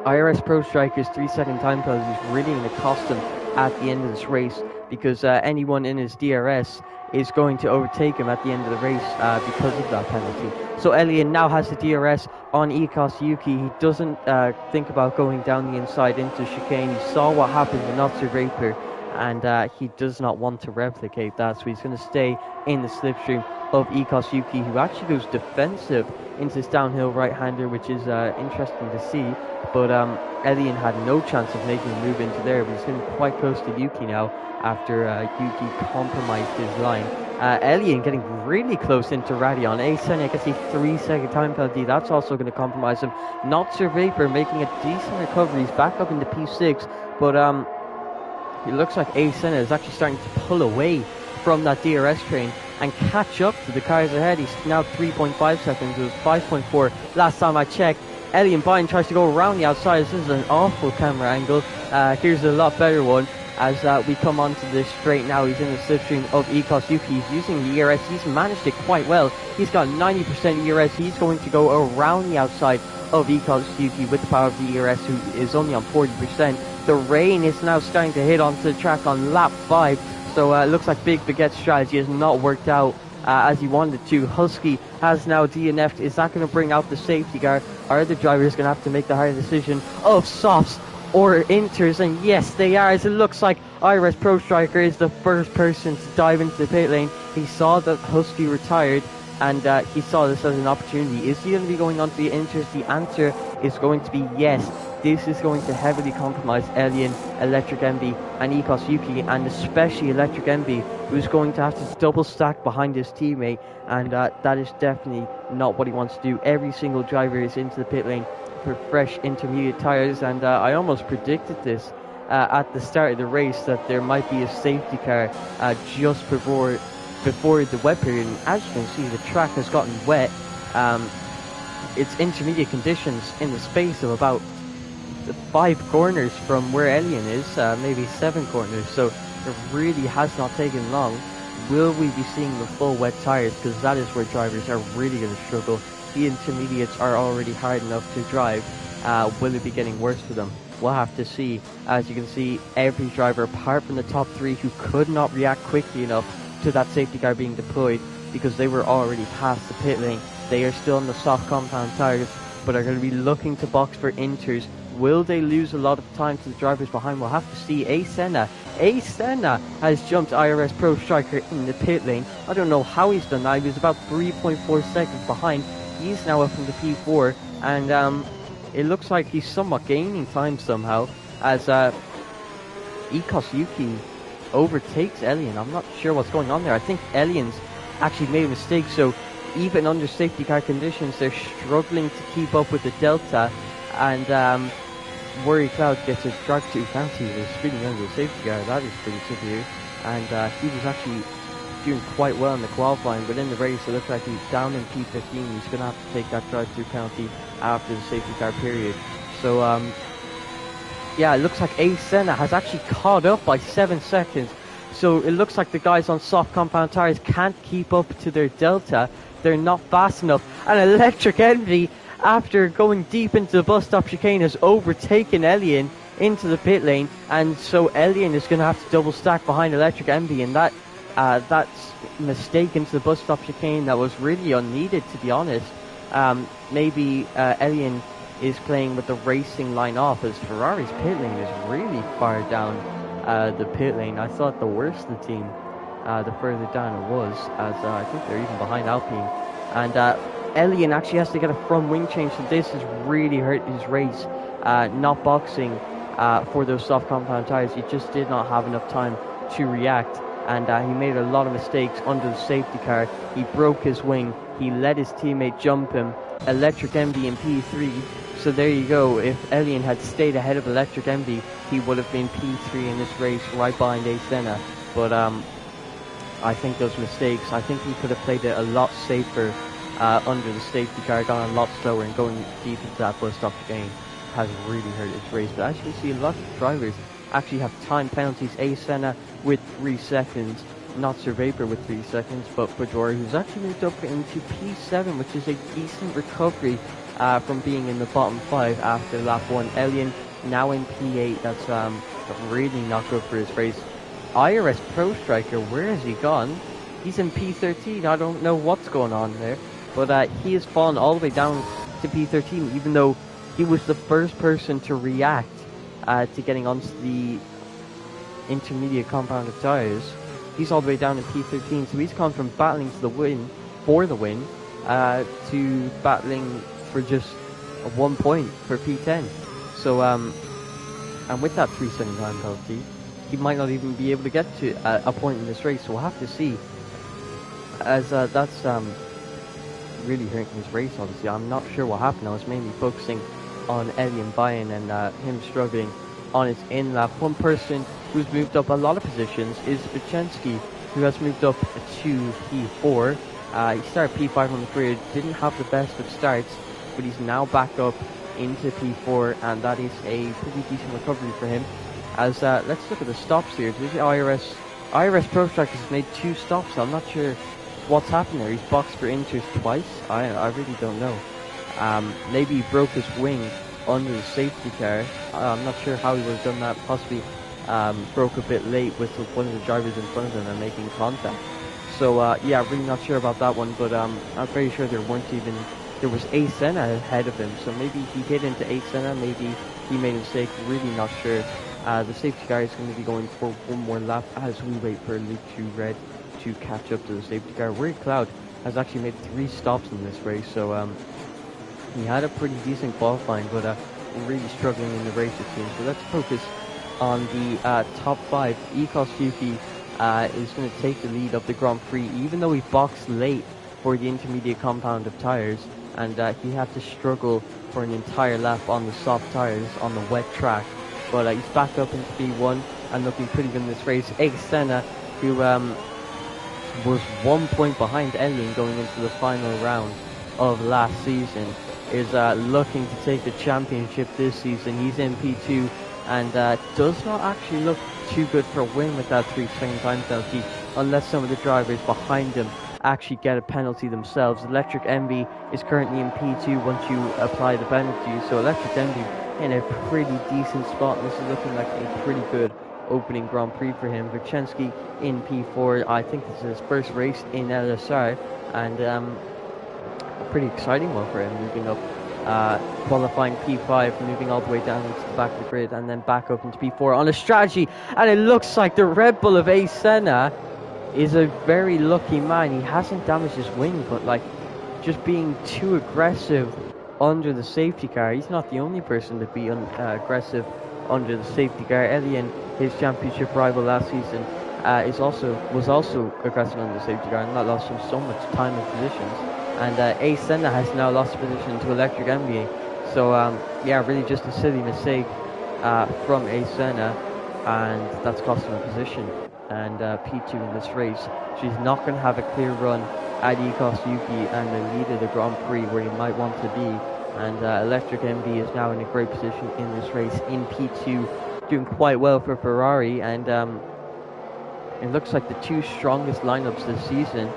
IRS Pro Striker's 3-second time penalty is really going to cost him at the end of this race, because anyone in his DRS is going to overtake him at the end of the race because of that penalty. So Elian now has the DRS on Ikos Yuki. He doesn't think about going down the inside into chicane. He saw what happened to Notzer Vapor, and he does not want to replicate that, so he's going to stay in the slipstream of Ikos Yuki, who actually goes defensive into this downhill right-hander, which is interesting to see. But Elian had no chance of making a move into there, but he's getting quite close to Yuki now after Yuki compromised his line. Elian getting really close into Radion. Senna gets a 3-second time penalty. That's also going to compromise him. Notzer Vapor making a decent recovery. He's back up into P6, but it looks like Senna is actually starting to pull away from that DRS train and catch up to the cars ahead. He's now 3.5 seconds. It was 5.4 last time I checked. Elian Bine tries to go around the outside. This is an awful camera angle. Here's a lot better one as we come onto this straight now. He's in the slipstream of Ikos Yuki. He's using the ERS. He's managed it quite well. He's got 90% ERS. He's going to go around the outside of Ikos Yuki with the power of the ERS, who is only on 40%. The rain is now starting to hit onto the track on lap 5, so it looks like Big Baguette's strategy has not worked out as he wanted to. Husky has now DNF'd. Is that going to bring out the safety car? Are the drivers going to have to make the hard decision of softs or inters? And yes, they are, as it looks like IRS Pro Striker is the first person to dive into the pit lane. He saw that Husky retired, and he saw this as an opportunity. Is he going to be going on to the inters? The answer is going to be yes. This is going to heavily compromise Elian, Electric Envy, and Ikos Yuki, and especially Electric Envy, who's going to have to double stack behind his teammate, and that is definitely not what he wants to do. Every single driver is into the pit lane for fresh intermediate tyres, and I almost predicted this at the start of the race, that there might be a safety car just before the wet period. And as you can see, the track has gotten wet. It's intermediate conditions in the space of about 5 corners from where Elian is, maybe 7 corners, so it really has not taken long. will we be seeing the full wet tyres? Because that is where drivers are really going to struggle. The intermediates are already hard enough to drive. Will it be getting worse for them? We'll have to see. As you can see, every driver apart from the top 3 who could not react quickly enough to that safety car being deployed because they were already past the pit lane. They are still on the soft compound tyres, but are going to be looking to box for inters. Will they lose a lot of time to the drivers behind? We'll have to see. Senna has jumped IRS Pro Striker in the pit lane. I don't know how he's done that. He was about 3.4 seconds behind. He's now up in the P4, and it looks like he's somewhat gaining time somehow as Ikos Yuki overtakes Elian. I'm not sure what's going on there. I think Elian's actually made a mistake, so even under safety car conditions, they're struggling to keep up with the delta, and Worry Cloud gets a drag to penalty. They're speeding under the safety car. That is pretty severe, and he was actually doing quite well in the qualifying, but in the race it looks like he's down in P15. He's going to have to take that drive-through penalty after the safety car period. So yeah, it looks like Senna has actually caught up by 7 seconds. So it looks like the guys on soft compound tires can't keep up to their delta. They're not fast enough. And Electric Envy, after going deep into the bus stop chicane, has overtaken Elian into the pit lane, and so Elian is going to have to double stack behind Electric Envy, and that's mistake into the bus stop chicane that was really unneeded, to be honest. Maybe Elian is playing with the racing line off, as Ferrari's pit lane is really far down the pit lane. I thought the worse the team, the further down it was, as I think they're even behind Alpine. And Elian actually has to get a front wing change, so this has really hurt his race. Not boxing for those soft compound tires, he just did not have enough time to react, and he made a lot of mistakes under the safety car. He broke his wing, he let his teammate jump him. Electric Envy in P3, so there you go. If Elian had stayed ahead of Electric Envy, he would have been P3 in this race, right behind Senna. But I think those mistakes, I think he could have played it a lot safer under the safety car, gone a lot slower, and going deep into that bus stop again has really hurt his race. But as you can see, a lot of drivers actually have time penalties. Senna with 3 seconds, not Sir Vapor with 3 seconds, but Fedora, who's actually moved up into P7, which is a decent recovery from being in the bottom 5 after lap 1. Elian now in P8, that's really not good for his race. IRS Pro Striker, where has he gone? He's in P13, I don't know what's going on there, but he has fallen all the way down to P13, even though he was the first person to react to getting onto the intermediate compounded tires. He's all the way down in P13, so he's gone from battling for the win, to battling for just 1 point for P10. So, and with that 3 second time penalty, he might not even be able to get to a point in this race, so we'll have to see. As that's really hurting his race, obviously. I'm not sure what happened. I was mainly focusing on Elian Bayan and him struggling on his in lap. One person who's moved up a lot of positions is Vichensky, who has moved up to P4. He started P5 on the career, didn't have the best of starts, but he's now back up into P4, and that is a pretty decent recovery for him. As let's look at the stops here. This is IRS Pro Striker has made 2 stops. I'm not sure what's happened there. He's boxed for inters twice. I really don't know. Maybe he broke his wing under the safety car. I'm not sure how he would have done that. Possibly broke a bit late with one of the drivers in front of him and making contact. So yeah, really not sure about that one, but I'm very sure there was Senna ahead of him, so maybe he hit into Senna, maybe he made a mistake, really not sure. The safety car is going to be going for one more lap as we wait for Luke 2 Red to catch up to the safety car. Weird Cloud has actually made 3 stops in this race, so he had a pretty decent qualifying, but really struggling in the race, it seems. So let's focus on the top 5. Ikos Yuki is going to take the lead of the Grand Prix, even though he boxed late for the intermediate compound of tyres, and he had to struggle for an entire lap on the soft tyres on the wet track. But he's back up into P1 and looking pretty good in this race. Senna, who was 1 point behind Elian going into the final round of last season, is looking to take the championship this season. He's in P2 and does not actually look too good for a win with that 3 second time penalty. unless some of the drivers behind him actually get a penalty themselves. Electric Envy is currently in P2 once you apply the penalty, so Electric Envy in a pretty decent spot. This is looking like a pretty good opening Grand Prix for him. Vicensky in P4. I think this is his first race in LSR, and a pretty exciting one for him, moving up, qualifying P5, moving all the way down into the back of the grid, and then back up into P4 on a strategy. And it looks like the Red Bull of A Senna is a very lucky man. He hasn't damaged his wing, but like just being too aggressive under the safety car. He's not the only person to be aggressive under the safety car. Elian, his championship rival last season, was also aggressive under the safety car, and that lost him so much time and positions. And A Senna has now lost position to Electric MBA. So yeah, really just a silly mistake from A Senna, and that's cost him a position. And P2 in this race. So he's not going to have a clear run at Ikos Yuki and the lead of the Grand Prix where he might want to be. And Electric MB is now in a great position in this race in P2, doing quite well for Ferrari. And it looks like the two strongest lineups this season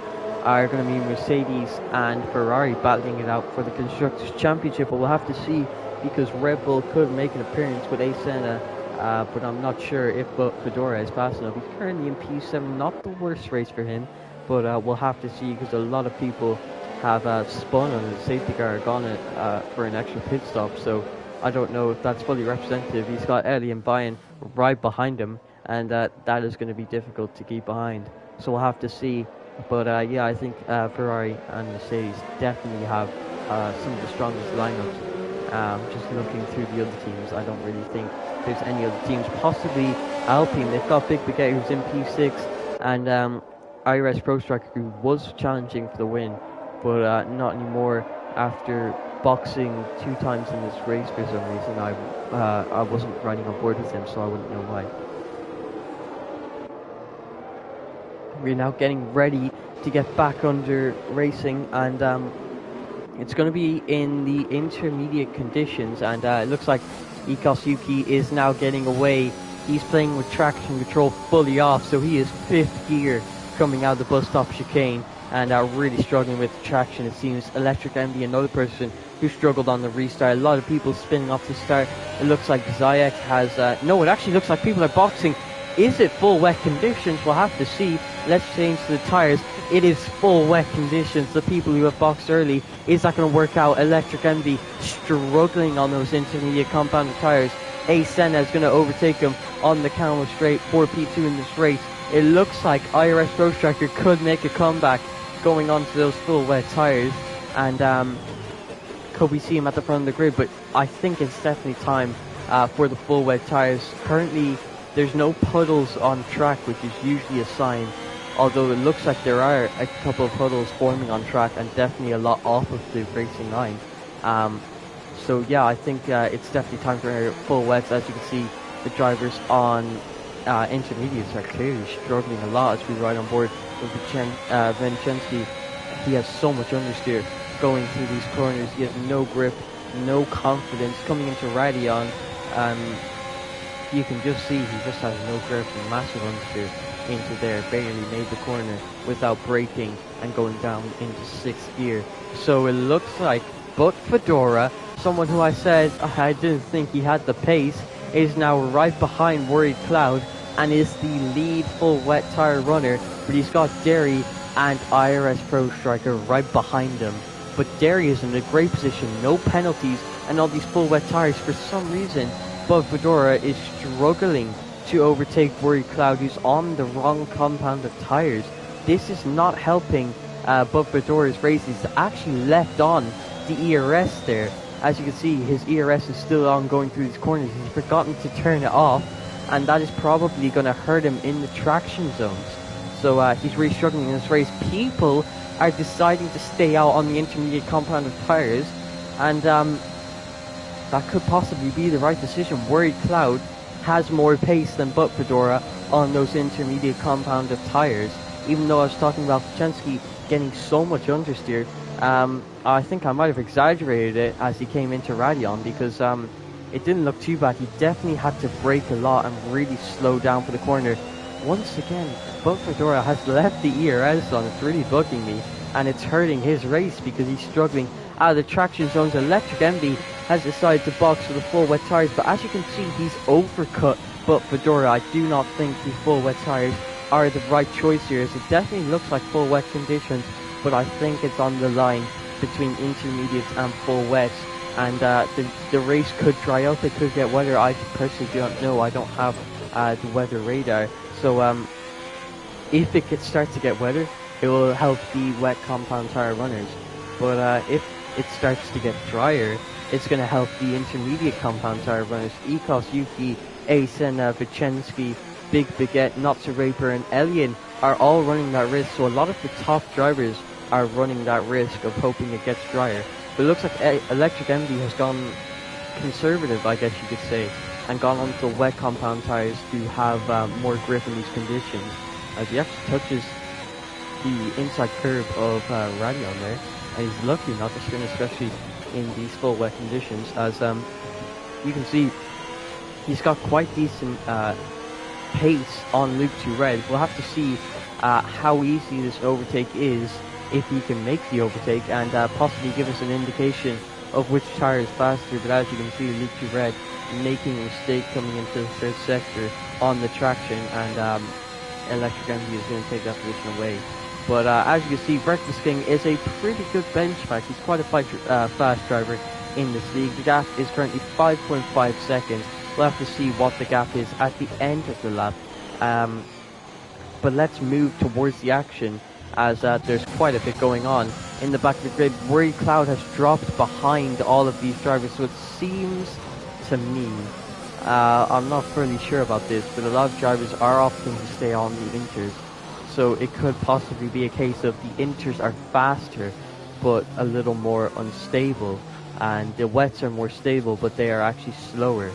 are going to be Mercedes and Ferrari battling it out for the Constructors' Championship. But we'll have to see, because Red Bull could make an appearance with A Senna. But I'm not sure if Fedora is fast enough. He's currently in P7, not the worst race for him, but we'll have to see, because a lot of people have spun on the safety car, gone for an extra pit stop, so I don't know if that's fully representative. He's got Ellie and Bayern right behind him, and that is going to be difficult to keep behind, so we'll have to see. But yeah, I think Ferrari and Mercedes definitely have some of the strongest lineups. Just looking through the other teams, I don't really think there's any other teams. Possibly Alpine, they've got Big Baguette who's in P6, and IRS Pro Striker who was challenging for the win, but not anymore after boxing 2 times in this race for some reason. I wasn't riding on board with him, so I wouldn't know why. We're now getting ready to get back under racing, and it's going to be in the intermediate conditions, and it looks like Ikos Yuki is now getting away. He's playing with traction control fully off, so he is 5th gear coming out of the bus stop chicane, and really struggling with traction, it seems. Electric MD, another person who struggled on the restart. A lot of people spinning off the start. It looks like Zayek has... no, it actually looks like people are boxing. Is it full wet conditions? We'll have to see. Let's change to the tyres. It is full wet conditions. The people who have boxed early, is that going to work out? Electric MD struggling on those intermediate compounded tyres. A Senna is going to overtake him on the Camel Straight for P2 in this race. It looks like IRS Pro Striker could make a comeback going onto those full wet tyres. And could we see him at the front of the grid? But I think it's definitely time for the full wet tyres. Currently, there's no puddles on track, which is usually a sign. Although it looks like there are a couple of puddles forming on track, and definitely a lot off of the racing line. So yeah, I think it's definitely time for full wets. As you can see, the drivers on intermediates are clearly struggling a lot as we ride on board with Vincenzi. He has so much understeer going through these corners. He has no grip, no confidence coming into Radion. You can just see he just has no grip and massive understeer into there. Barely made the corner without braking and going down into 6th gear. So it looks like but Fedora, someone who I said I didn't think he had the pace, is now right behind Worried Cloud and is the lead full wet tire runner, but he's got Derry and IRS Pro Striker right behind him. But Derry is in a great position, no penalties and all these full wet tires. For some reason, Bud Fedora is struggling to overtake Worried Cloud, who's on the wrong compound of tires. This is not helping Bud Fedora's race. He's actually left on the ERS there. As you can see, his ERS is still on going through these corners. He's forgotten to turn it off, and that is probably going to hurt him in the traction zones. So he's really struggling in this race. People are deciding to stay out on the intermediate compound of tires, and that could possibly be the right decision. Worried Cloud has more pace than Butt Fedora on those intermediate compound of tires. Even though I was talking about Kuczynski getting so much understeer, I think I might have exaggerated it as he came into Radion, because it didn't look too bad. He definitely had to brake a lot and really slow down for the corner. once again, Bug Fedora has left the ERS on. It's really bugging me, and it's hurting his race because he's struggling out of the traction zones. Electric Envy has decided to box for the full wet tires, but as you can see, he's overcut But Fedora. I do not think the full wet tires are the right choice here, as it definitely looks like full wet conditions, but I think it's on the line between intermediates and full wet, and the race could dry out, it could get wetter. I personally do not know, I don't have the weather radar, so if it starts to get wetter, it will help the wet compound tire runners, but if it starts to get drier, it's going to help the intermediate compound tire runners. Ekos, Yuki, Asena, Vicensky, Big Baguette, Not Raper, and Elian are all running that risk, so a lot of the top drivers are running that risk of hoping it gets drier. But it looks like Electric Envy has gone conservative, I guess you could say, and gone onto wet compound tires to have more grip in these conditions, as he actually touches the inside curve of Radion there, and he's lucky not to spin, especially in these full wet conditions, as you can see he's got quite decent pace on Loop 2 Red. We'll have to see how easy this overtake is, if he can make the overtake, and possibly give us an indication of which tire is faster. But as you can see, Loop 2 Red making a mistake coming into the third sector on the traction, and Electric Envy is going to take that position away. But as you can see, Breakfast King is a pretty good benchmark. He's quite a fast driver in this league. The gap is currently 5.5 seconds. We'll have to see what the gap is at the end of the lap. But let's move towards the action, as there's quite a bit going on in the back of the grid. Worry Cloud has dropped behind all of these drivers, so it seems to me, I'm not fully sure about this, but a lot of drivers are opting to stay on the inters. So it could possibly be a case of the inters are faster, but a little more unstable, and the wets are more stable, but they are actually slower.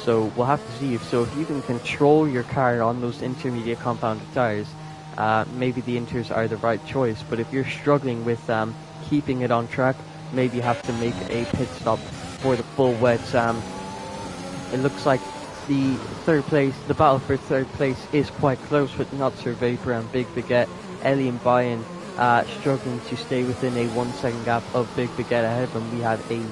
So we'll have to see. If you can control your car on those intermediate compounded tires, maybe the inters are the right choice. But if you're struggling with keeping it on track, maybe you have to make a pit stop for the full wets. It looks like the battle for third place is quite close, with Not Sir Vapor and Big Baguette. Ellie and Bayern struggling to stay within a 1 second gap of Big Baguette ahead of him. We have a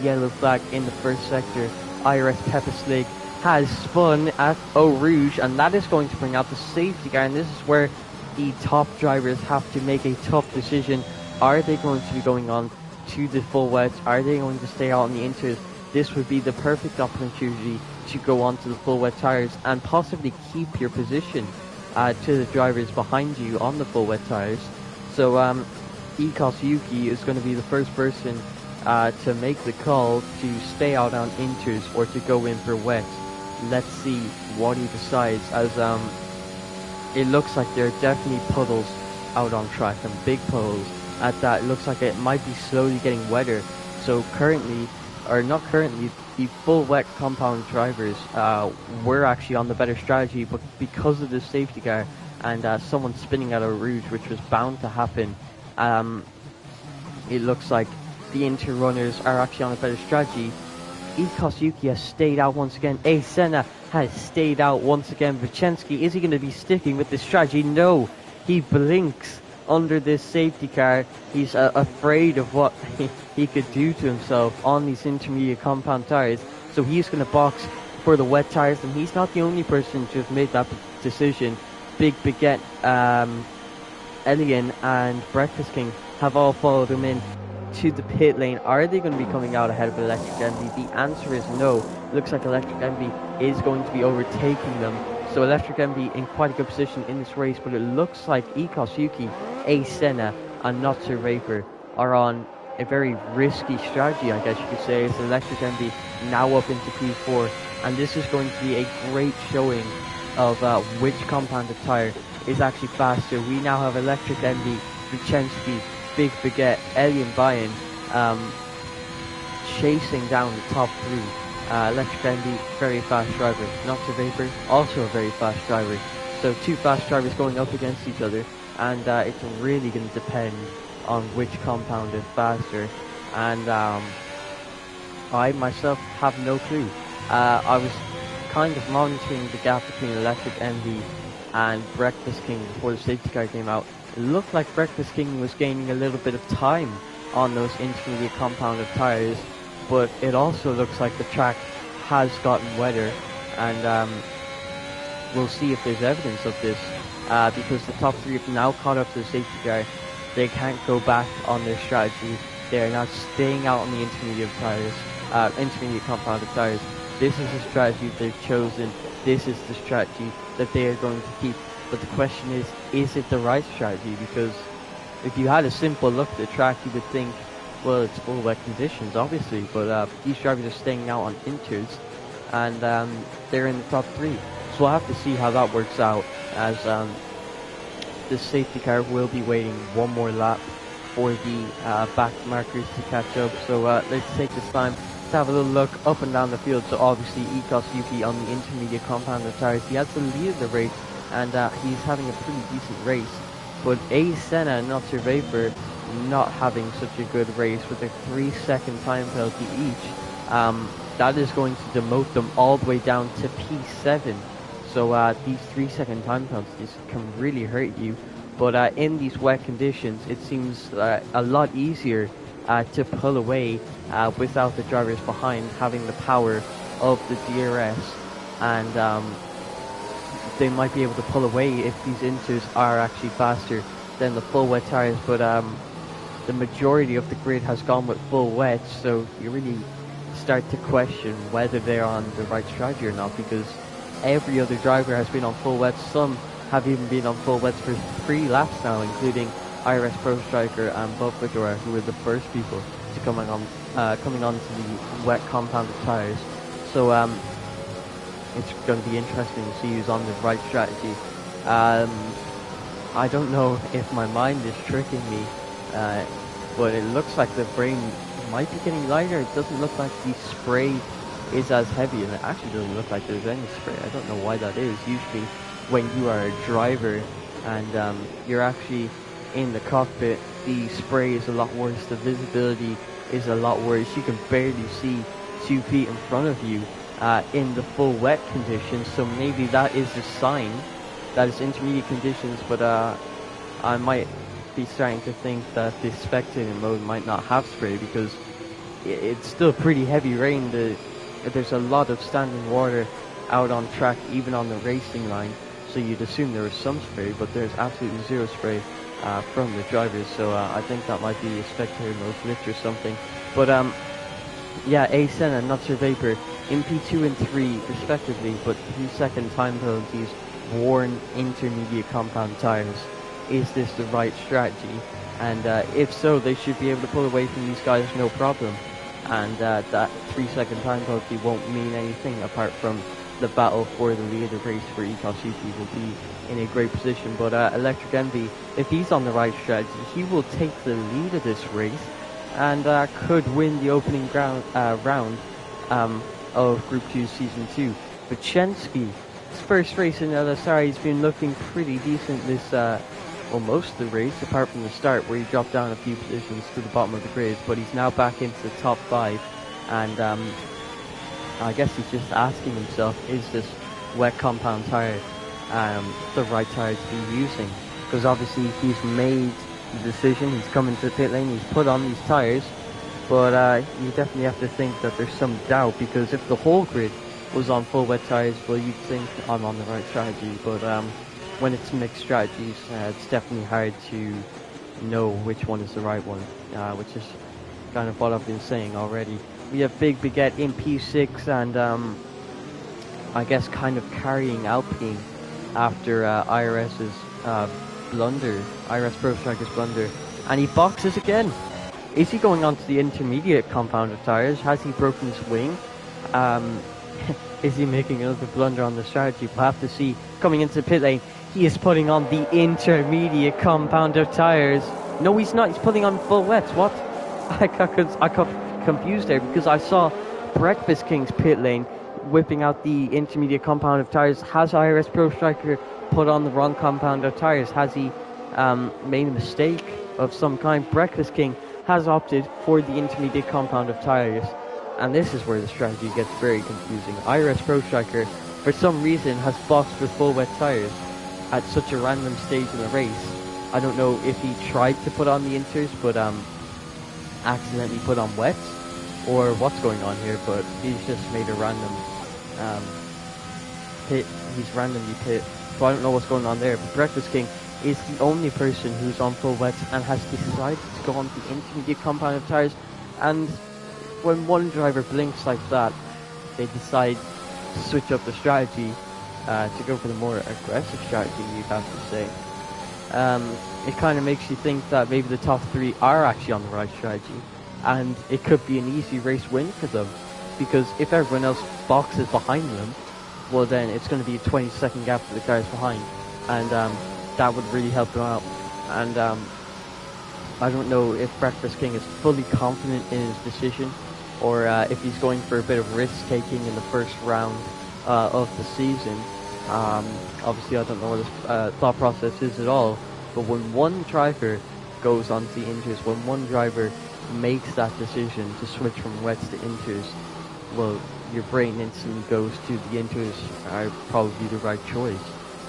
yellow flag in the first sector. IRS Pepper Slig has spun at Eau Rouge, and that is going to bring out the safety car, and this is where the top drivers have to make a tough decision. Are they going to be going on to the full wets? Are they going to stay out on the inters? This would be the perfect opportunity to go onto the full wet tires and possibly keep your position to the drivers behind you on the full wet tires. So Ekos Yuki is going to be the first person to make the call to stay out on inters or to go in for wet. Let's see what he decides, as it looks like there are definitely puddles out on track, and big puddles at that. It looks like it might be slowly getting wetter. So the full wet compound drivers were actually on the better strategy, but because of the safety car and someone spinning out of Rouge, which was bound to happen, it looks like the inter runners are actually on a better strategy. Ekos Yuki has stayed out once again. Asena has stayed out once again. Vicensky, is he going to be sticking with this strategy? No, he blinks under this safety car. He's afraid of what he could do to himself on these intermediate compound tires, so he's going to box for the wet tires, and he's not the only person to have made that decision. Big Baguette, Elian and Breakfast King have all followed him in to the pit lane. Are they going to be coming out ahead of Electric Envy? The answer is no. Looks like Electric Envy is going to be overtaking them. So Electric Envy in quite a good position in this race, but it looks like Ekos Yuki, Asena and Not Sir Vapor are on a very risky strategy, I guess you could say. It's Electric Envy now up into P4, and this is going to be a great showing of which compounded tire is actually faster. We now have Electric Envy, Vicensky, Big Baguette, Elian Bayern chasing down the top three. Electric Envy, very fast driver. Not Sir Vapor, also a very fast driver. So two fast drivers going up against each other, and it's really going to depend on which compound is faster. And I myself have no clue. I was kind of monitoring the gap between Electric Envy and Breakfast King, before the safety car came out, it looked like Breakfast King was gaining a little bit of time on those intermediate compounded tires, but it also looks like the track has gotten wetter, and we'll see if there's evidence of this, because the top three have now caught up to the safety car. They can't go back on their strategy. They're now staying out on the intermediate tires, intermediate compounded tires. This is the strategy they've chosen. This is the strategy that they are going to keep. But the question is it the right strategy? Because if you had a simple look at the track, you would think, well, it's full wet conditions, obviously. But these drivers are staying out on inters, and they're in the top three. So we'll have to see how that works out, as the safety car will be waiting one more lap for the back markers to catch up. So let's take this time to have a little look up and down the field. So obviously Ecos Yuki on the intermediate compounded tires, he has the lead of the race, and he's having a pretty decent race. But A Senna and Not Your Vapor not having such a good race with a 3-second time penalty each. That is going to demote them all the way down to P7. So these 3-second time penalties can really hurt you. But in these wet conditions, it seems a lot easier to pull away without the drivers behind having the power of the DRS, and they might be able to pull away if these inters are actually faster than the full wet tires. But the majority of the grid has gone with full wet, so you really start to question whether they're on the right strategy or not, because every other driver has been on full wets. Some have even been on full wets for 3 laps now, including IRS Pro Striker and Bob Fedora, who were the first people to coming onto the wet compounded tires. So it's going to be interesting to see who's on the right strategy. I don't know if my mind is tricking me, but it looks like the brain might be getting lighter. It doesn't look like the spray is as heavy, and it actually doesn't look like there's any spray. I don't know why that is. Usually when you are a driver and you're actually in the cockpit, the spray is a lot worse, the visibility is a lot worse. You can barely see 2 feet in front of you in the full wet conditions, so maybe that is a sign that it's intermediate conditions. But I might be starting to think that the spectator mode might not have spray, because it's still pretty heavy rain. There's a lot of standing water out on track, even on the racing line, so you'd assume there was some spray, but there's absolutely zero spray from the drivers. So I think that might be a spectator mode glitch or something. But yeah, A Senna and Not Your Vapor in P2 and 3 respectively, but 3-second time penalties, worn intermediate compound tires. Is this the right strategy? And if so, they should be able to pull away from these guys no problem. And that 3-second time penalty won't mean anything apart from the battle for the lead of the race, where Ecos Yuki will be in a great position. But Electric Envy, if he's on the right strategy, he will take the lead of this race and could win the opening round of Group 2 Season 2. But Chensky, his first race in LSR, he's been looking pretty decent this, well, most of the race, apart from the start where he dropped down a few positions to the bottom of the grid. But he's now back into the top 5, and I guess he's just asking himself, is this wet compound tire the right tire to be using? Because obviously he's made the decision, he's come into the pit lane, he's put on these tires, but you definitely have to think that there's some doubt, because if the whole grid was on full wet tires, well, you'd think I'm on the right strategy. But when it's mixed strategies, it's definitely hard to know which one is the right one, which is kind of what I've been saying already. We have Big Baguette in P6, and I guess kind of carrying Alpine after IRS's blunder, IRS Pro Striker's blunder, and he boxes again. Is he going on to the intermediate compounded tires? Has he broken his wing? Is he making another blunder on the strategy? We'll have to see. Coming into the pit lane, he is putting on the intermediate compounded tires. No, he's not. He's putting on full wets. What? I got confused there, because I saw Breakfast King's pit lane whipping out the intermediate compounded tires. Has IRS Pro Striker put on the wrong compounded tires? Has he made a mistake of some kind? Breakfast King has opted for the intermediate compounded tires, and this is where the strategy gets very confusing. IRS Pro Striker, for some reason, has boxed with full wet tires. at such a random stage in the race. I don't know if he tried to put on the inters, but accidentally put on wets, or what's going on here. But he's just made a random um, pit. He's randomly pit. So I don't know what's going on there. But Breakfast King is the only person who's on full wets and has decided to go on the intermediate compound of tires. And when one driver blinks like that, they decide to switch up the strategy to go for the more aggressive strategy, you'd have to say. It kind of makes you think that maybe the top three are actually on the right strategy, and it could be an easy race win for them, because if everyone else boxes behind them, well then it's going to be a 20-second gap for the cars behind, and that would really help them out. And I don't know if Breakfast King is fully confident in his decision, or if he's going for a bit of risk taking in the first round of the season. Obviously I don't know what his thought process is at all, but when one driver goes onto the inters, when one driver makes that decision to switch from wets to inters, well, your brain instantly goes to the inters are probably the right choice.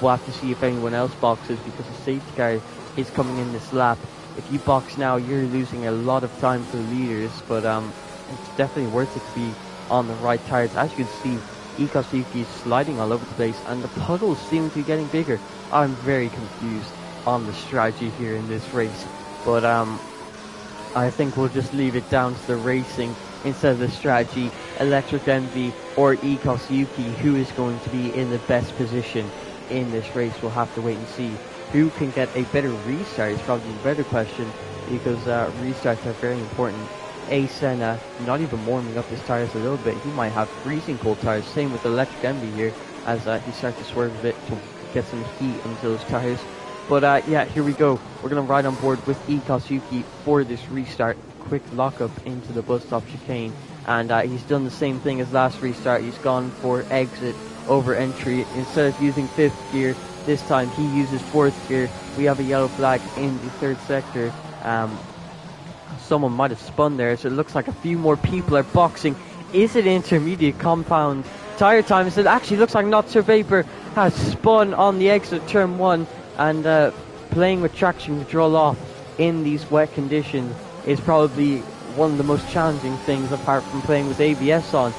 We'll have to see if anyone else boxes, because the safety car is coming in this lap. If you box now, you're losing a lot of time to the leaders, but it's definitely worth it to be on the right tires. As you can see, Yuki is sliding all over the place, and the puddles seem to be getting bigger. I'm very confused on the strategy here in this race, but I think we'll just leave it down to the racing instead of the strategy. Electric Envy or Yuki, who is going to be in the best position in this race? We'll have to wait and see. Who can get a better restart is probably the better question, because restarts are very important. Senna not even warming up his tires a little bit. He might have freezing cold tires. Same with Electric Envy here, as he starts to swerve a bit to get some heat into those tires. But yeah, here we go. We're going to ride on board with Yuki for this restart. Quick lockup into the bus stop chicane. And he's done the same thing as last restart. He's gone for exit over entry. Instead of using 5th gear, this time he uses 4th gear. We have a yellow flag in the 3rd sector. Someone might have spun there, so it looks like a few more people are boxing. Is it intermediate compound tire time? It actually looks like Not Sir Vapor has spun on the exit turn 1, and playing with traction control off in these wet conditions is probably one of the most challenging things, apart from playing with ABS on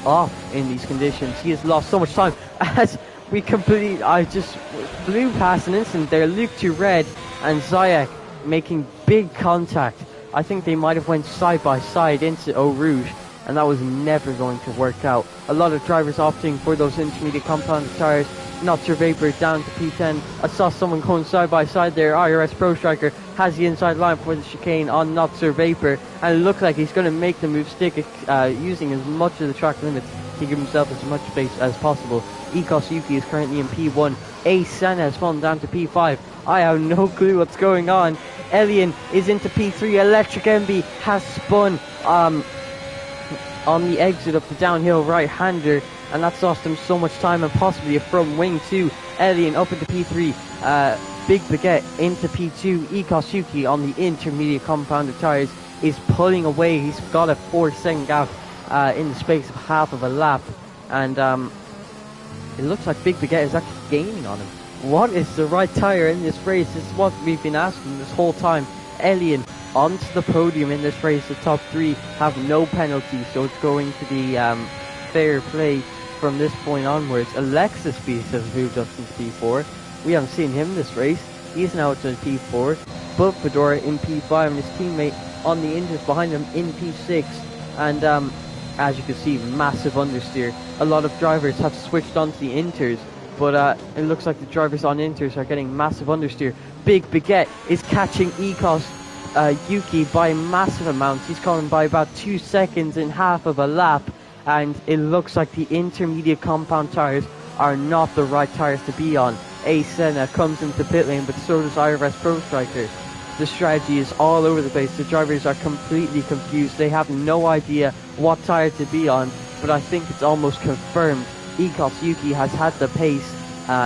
off in these conditions. He has lost so much time as I just blew past an instant there. Luke to Red and Zayak making big contact. I think they might have went side by side into Eau Rouge, and that was never going to work out. A lot of drivers opting for those intermediate compound tires. Not Sir Vapor down to P10. I saw someone going side by side there. IRS Pro Striker has the inside line for the chicane on Not Sir Vapor, and it looks like he's going to make the move stick, using as much of the track limits to give himself as much space as possible. Yuki is currently in P1. Senna has fallen down to P5. I have no clue what's going on. Elian is into P3. Electric Envy has spun on the exit of the downhill right-hander, and that's lost him so much time and possibly a front wing too. Elian up into P3. Big Baguette into P2. Yuki on the intermediate compounded tires is pulling away. He's got a 4-second gap in the space of half of a lap, and it looks like Big Baguette is actually gaining on him. What is the right tire in this race? This is what we've been asking this whole time. Elian onto the podium in this race. The top 3 have no penalty, so it's going to be fair play from this point onwards. Alexis Beast has moved up into P4. We haven't seen him this race. He's now to P4. But Fedora in P5, and his teammate on the inters behind him in P6. And as you can see, massive understeer. A lot of drivers have switched onto the inters, but it looks like the drivers on inters are getting massive understeer. Big Baguette is catching Yuki by massive amounts. He's caught him by about 2 seconds in half of a lap, and it looks like the intermediate compound tires are not the right tires to be on. Senna comes into pit lane, but so does IRS Pro Striker. The strategy is all over the place. The drivers are completely confused. They have no idea what tire to be on, but I think it's almost confirmed Yuki has had the pace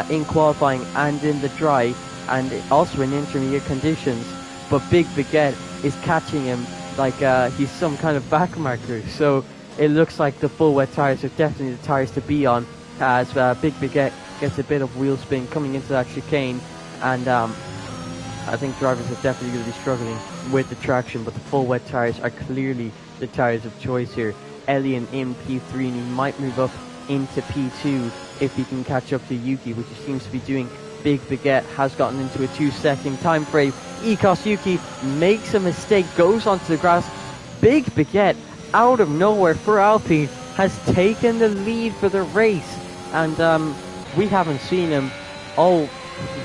in qualifying and in the dry, and also in intermediate conditions, but Big Baguette is catching him like he's some kind of backmarker. So it looks like the full wet tires are definitely the tires to be on, as Big Baguette gets a bit of wheel spin coming into that chicane, and I think drivers are definitely going to be struggling with the traction, but the full wet tyres are clearly the tyres of choice here. Elian in P3, and he might move up into P2 if he can catch up to Yuki, which he seems to be doing. Big Baguette has gotten into a 2-second time frame. Ikos Yuki makes a mistake, goes onto the grass. Big Baguette, out of nowhere for Alpine, has taken the lead for the race, and we haven't seen him all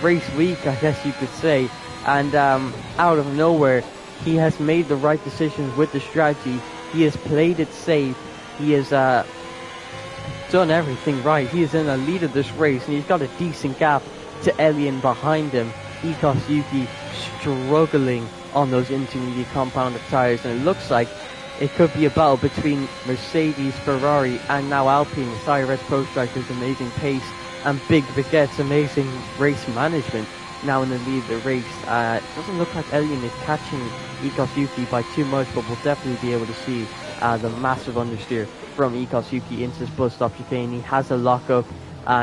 race week, I guess you could say, and out of nowhere he has made the right decisions with the strategy. He has played it safe, he has done everything right. He is in the lead of this race, and he's got a decent gap to Elian behind him. Ikos Yuki struggling on those intermediate compounded tyres, and it looks like it could be a battle between Mercedes, Ferrari, and now Alpine. IRS Pro Striker's amazing pace and Big Baguette's amazing race management now in the lead of the race. It doesn't look like Elian is catching Ikos Yuki by too much, but we'll definitely be able to see the massive understeer from Ikos Yuki into this bus stop chicane. He has a lock up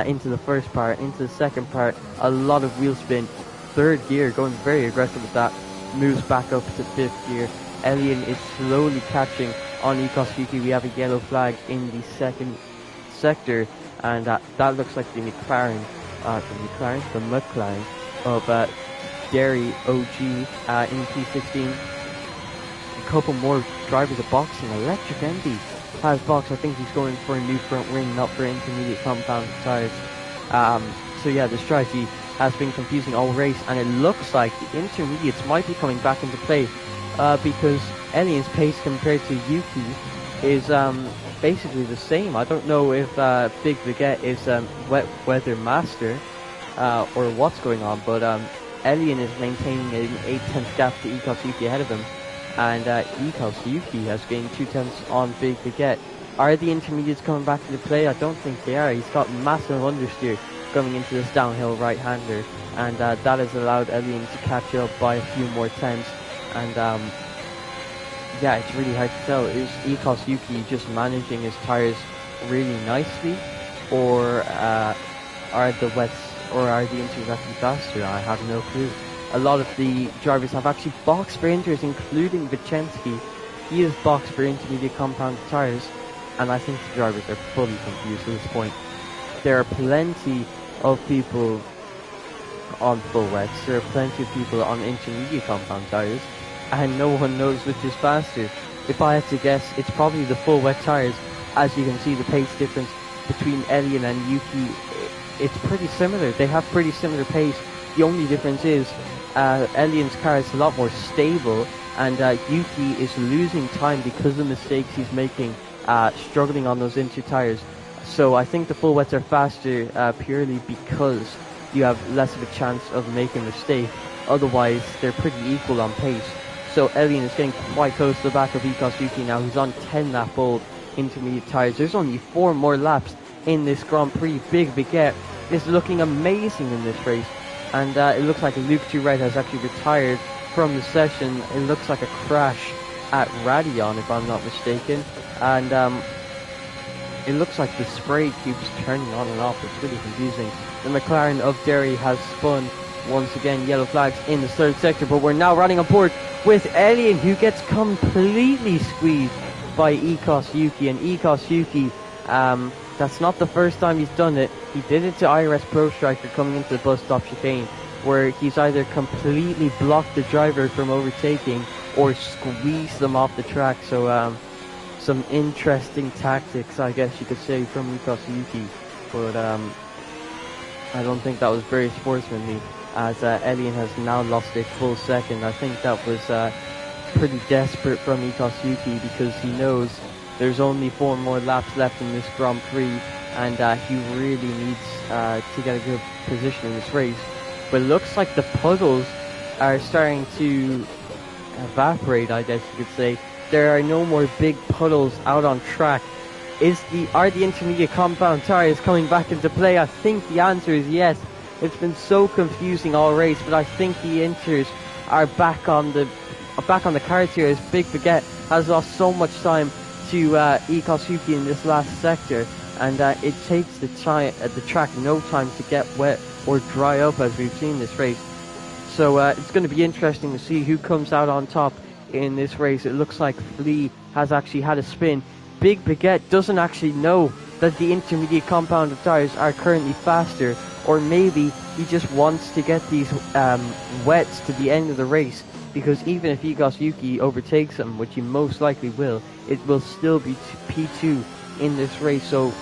into the first part, into the second part, a lot of wheel spin. Third gear, going very aggressive with that, moves back up to fifth gear. Elian is slowly catching on Ikos Yuki. We have a yellow flag in the second sector, and that looks like the McLaren of Derry OG in P16. A couple more drivers are boxing. Electric Envy has boxed. I think he's going for a new front wing, not for intermediate compound tyres. So yeah, the strategy has been confusing all race, and it looks like the intermediates might be coming back into play because Elian's pace compared to Yuki is basically the same. I don't know if Big Baguette is wet weather master or what's going on, but Elian is maintaining an 8/10 gap to Ikos Yuki ahead of him, and Ikos Yuki has gained 2/10 on Big Baguette. Are the intermediates coming back into play? I don't think they are. He's got massive understeer coming into this downhill right-hander, and that has allowed Elian to catch up by a few more tenths, and yeah, it's really hard to tell. Is Ikos Yuki just managing his tyres really nicely, or are the wets, or are the inters actually faster? I have no clue. A lot of the drivers have actually boxed for inters, including Vicensky. He has boxed for intermediate compound tyres, and I think the drivers are fully confused at this point. There are plenty of people on full wets, there are plenty of people on intermediate compound tyres, and no one knows which is faster. If I had to guess, it's probably the full wet tyres. As you can see, the pace difference between Elian and Yuki, it's pretty similar. They have pretty similar pace. The only difference is Elian's car is a lot more stable, and Yuki is losing time because of the mistakes he's making, struggling on those inter tyres. So I think the full wets are faster purely because you have less of a chance of making a mistake. Otherwise, they're pretty equal on pace. So Elian is getting quite close to the back of Ikos Yuki now. He's on 10 lap old intermediate tyres. There's only 4 more laps in this Grand Prix. Big Baguette is looking amazing in this race. And it looks like Luke Tourette has actually retired from the session. It looks like a crash at Radion, if I'm not mistaken. And it looks like the spray keeps turning on and off. It's really confusing. The McLaren of Derry has spun once again. Yellow flags in the third sector, but we're now running on board with Elian, who gets completely squeezed by Ikos Yuki. And Ikos Yuki, that's not the first time he's done it. He did it to IRS Pro Striker coming into the bus stop chicane, where he's either completely blocked the driver from overtaking or squeezed them off the track. So some interesting tactics, I guess you could say, from Ikos Yuki. But I don't think that was very sportsmanly, as Elian has now lost a full second. I think that was pretty desperate from Ikos Yuki, because he knows there's only 4 more laps left in this Grand Prix, and he really needs to get a good position in this race. But it looks like the puddles are starting to evaporate, I guess you could say. There are no more big puddles out on track. Are the intermediate compound tyres coming back into play? I think the answer is yes. It's been so confusing all race, but I think the inters are back on the cards here, as Big Baguette has lost so much time to Ikos Yuki in this last sector. and it takes the track no time to get wet or dry up, as we've seen this race. So it's going to be interesting to see who comes out on top in this race. It looks like Flea has actually had a spin. Big Baguette doesn't actually know that the intermediate compound of tyres are currently faster, or maybe he just wants to get these wets to the end of the race, because even if Igos Yuki overtakes him, which he most likely will, it will still be P2 in this race. So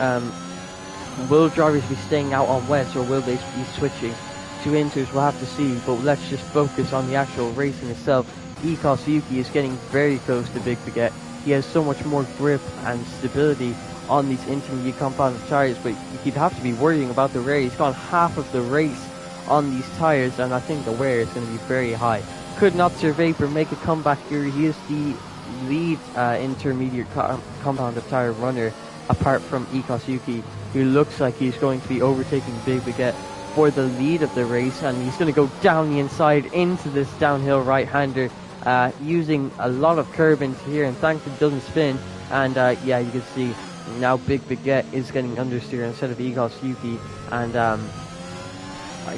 will drivers be staying out on wets, or will they be switching to inters? We'll have to see, but let's just focus on the actual racing itself. Igos Yuki is getting very close to Big Baguette. He has so much more grip and stability on these intermediate compound tyres, but he'd have to be worrying about the wear. He's gone half of the race on these tyres, and I think the wear is going to be very high. Could not Sir Vapor make a comeback here? He is the lead intermediate compound of tyre runner, apart from Igos Yuki, who looks like he's going to be overtaking Big Baguette for the lead of the race, and he's going to go down the inside into this downhill right-hander, using a lot of curb into here, and thankfully it doesn't spin. And yeah, you can see now Big Baguette is getting understeer instead of Igos Yuki, and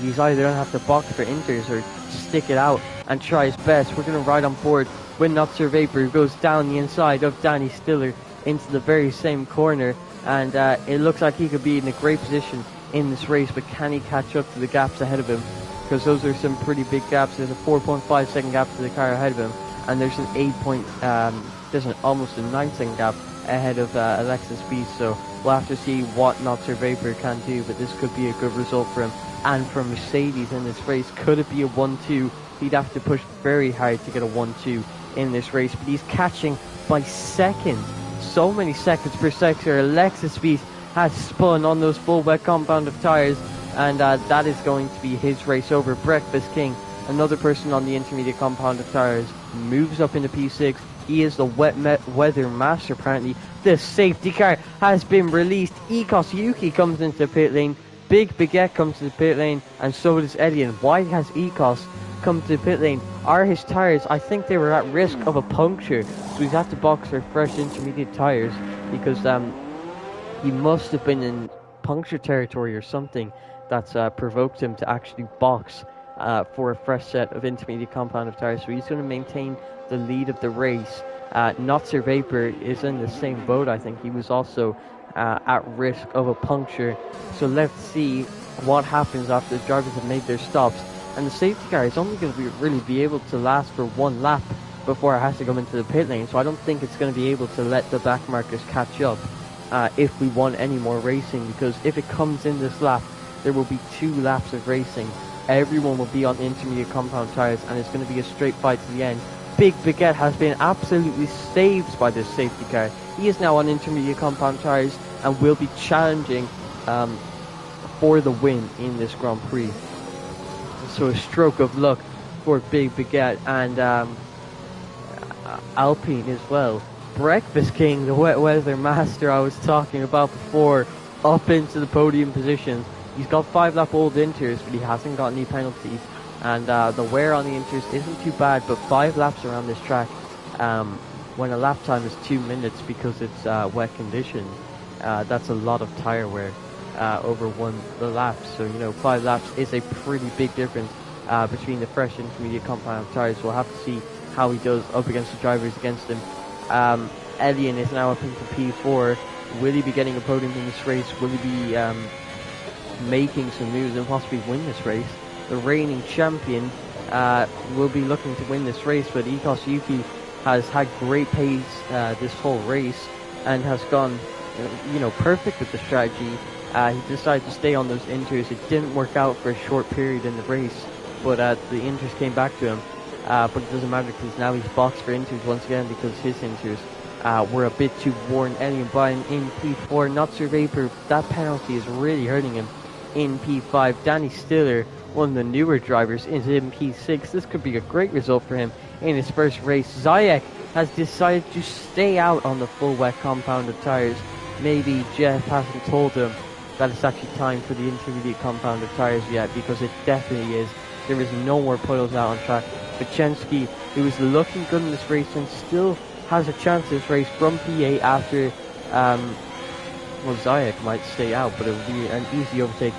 he's either going to have to box for inters or stick it out and try his best. We're going to ride on board with Not Sir Vapor, who goes down the inside of Danny Stiller into the very same corner, and it looks like he could be in a great position in this race, but can he catch up to the gaps ahead of him? Because those are some pretty big gaps. There's a 4.5 second gap to the car ahead of him, and there's an almost a 9 second gap ahead of Alexis Beast. So we'll have to see what Not Sir Vapor can do, but this could be a good result for him and for Mercedes in this race. Could it be a 1-2? He'd have to push very hard to get a 1-2 in this race, but he's catching by seconds, so many seconds per sector. Alexis Beast has spun on those full wet compound of tyres, and that is going to be his race over. Breakfast King, another person on the intermediate compound of tyres, moves up into P6. He is the weather master apparently. The safety car has been released. Igos Yuki comes into the pit lane. Big Baguette comes to the pit lane, and so does Edian. Why has Igos come to the pit lane? Are his tyres, I think they were at risk of a puncture, so he's had to box for fresh intermediate tyres, because he must have been in puncture territory or something that's provoked him to actually box for a fresh set of intermediate compound of tyres. So he's going to maintain the lead of the race. Not Sir Vapor is in the same boat. I think he was also at risk of a puncture. So let's see what happens after the drivers have made their stops. And the safety car is only going to really be able to last for one lap before it has to come into the pit lane. So I don't think it's going to be able to let the back markers catch up if we want any more racing, because if it comes in this lap, there will be 2 laps of racing. Everyone will be on intermediate compound tyres, and it's going to be a straight fight to the end. Big Baguette has been absolutely saved by this safety car. He is now on intermediate compound tyres and will be challenging for the win in this Grand Prix. So a stroke of luck for Big Baguette and Alpine as well. Breakfast King, the wet weather master I was talking about before, up into the podium positions. He's got 5 lap old inters, but he hasn't got any penalties, and the wear on the inters isn't too bad, but 5 laps around this track, when a lap time is 2 minutes because it's wet conditions, that's a lot of tyre wear over the lap. So, you know, 5 laps is a pretty big difference between the fresh intermediate compound tyres. So we'll have to see how he does up against the drivers against him. Elian is now up into P4. Will he be getting a podium in this race? Will he be making some moves and possibly win this race? The reigning champion will be looking to win this race, but Igos Yuki has had great pace this whole race and has gone, you know, perfect with the strategy. He decided to stay on those inters. It didn't work out for a short period in the race, but the inters came back to him. But it doesn't matter, because now he's boxed for inters once again, because his inters were a bit too worn. Elian Byrne in P4. Not Sir Vapor, that penalty is really hurting him in P5. Danny Stiller, one of the newer drivers, is in P6. This could be a great result for him in his first race. Zayek has decided to stay out on the full wet compound of tyres. Maybe Jeff hasn't told him that it's actually time for the intermediate compound of tyres yet, because it definitely is. There is no more puddles out on track. Vachensky, who is looking good in this race and still has a chance this race from P8 after well, Zayek might stay out, but it will be an easy overtake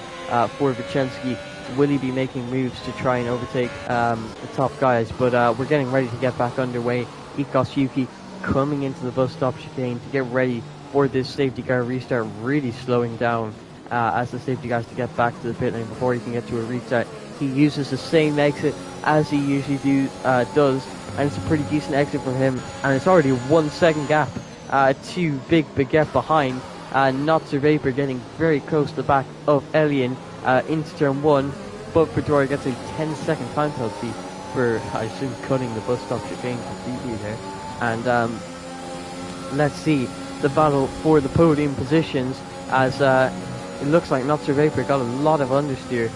for Vicensky. Will he be making moves to try and overtake the top guys? But we're getting ready to get back underway. Ikos Yuki coming into the bus stop chicane to get ready for this safety car restart, really slowing down as the safety guys to get back to the pit lane before he can get to a restart. He uses the same exit as he usually does, and it's a pretty decent exit for him, and it's already a 1 second gap to Big Baguette behind. Not Sir Vapor getting very close to the back of Elian into turn 1, but Fedora gets a 10-second time penalty for, I assume, cutting the bus stop chicane completely there. And let's see the battle for the podium positions, as it looks like Not Sir Vapor got a lot of understeer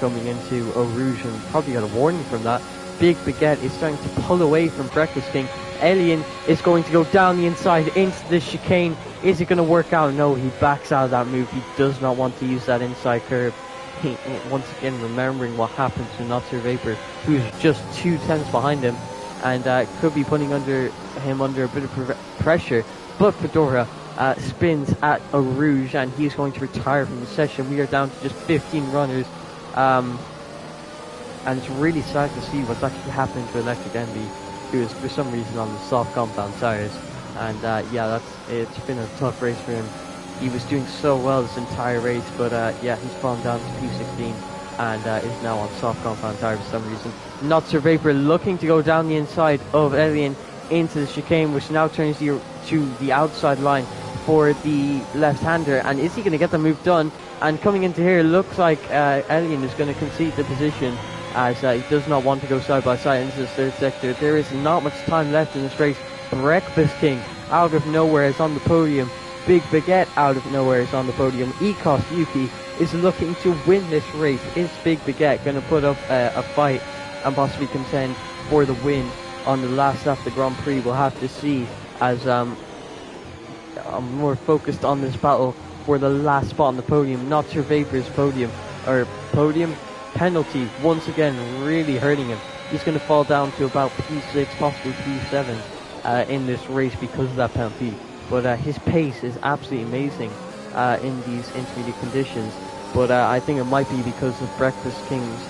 coming into Eau Rouge, and probably got a warning from that. Big Baguette is starting to pull away from Breakfast King. Elian is going to go down the inside into the chicane. Is it going to work out? No, he backs out of that move. He does not want to use that inside curve. Once again, remembering what happened to Not Sir Vapor, who's just 2 tenths behind him, and could be putting him under a bit of pressure. But Fedora spins at Eau Rouge, and he's going to retire from the session. We are down to just 15 runners. And it's really sad to see what's actually happening to Electric Envy, who is for some reason on the soft compound tires. And yeah, it's been a tough race for him. He was doing so well this entire race, but yeah, he's fallen down to P16 and is now on soft compound tires for some reason. Not Sir Vapor looking to go down the inside of Elian into the chicane, which now turns to the outside line for the left-hander. And is he going to get the move done? And coming into here, looks like Elian is going to concede the position, as he does not want to go side by side into the third sector. There is not much time left in this race. Breakfast King out of nowhere is on the podium. Big Baguette out of nowhere is on the podium. Ikos Yuki is looking to win this race. Is Big Baguette going to put up a fight and possibly contend for the win on the last lap of the Grand Prix? We'll have to see, as I'm more focused on this battle for the last spot on the podium. Not Sir Vapor's podium penalty once again really hurting him. He's going to fall down to about P6, possibly P7 in this race because of that penalty. But his pace is absolutely amazing in these intermediate conditions. But I think it might be because of Breakfast King's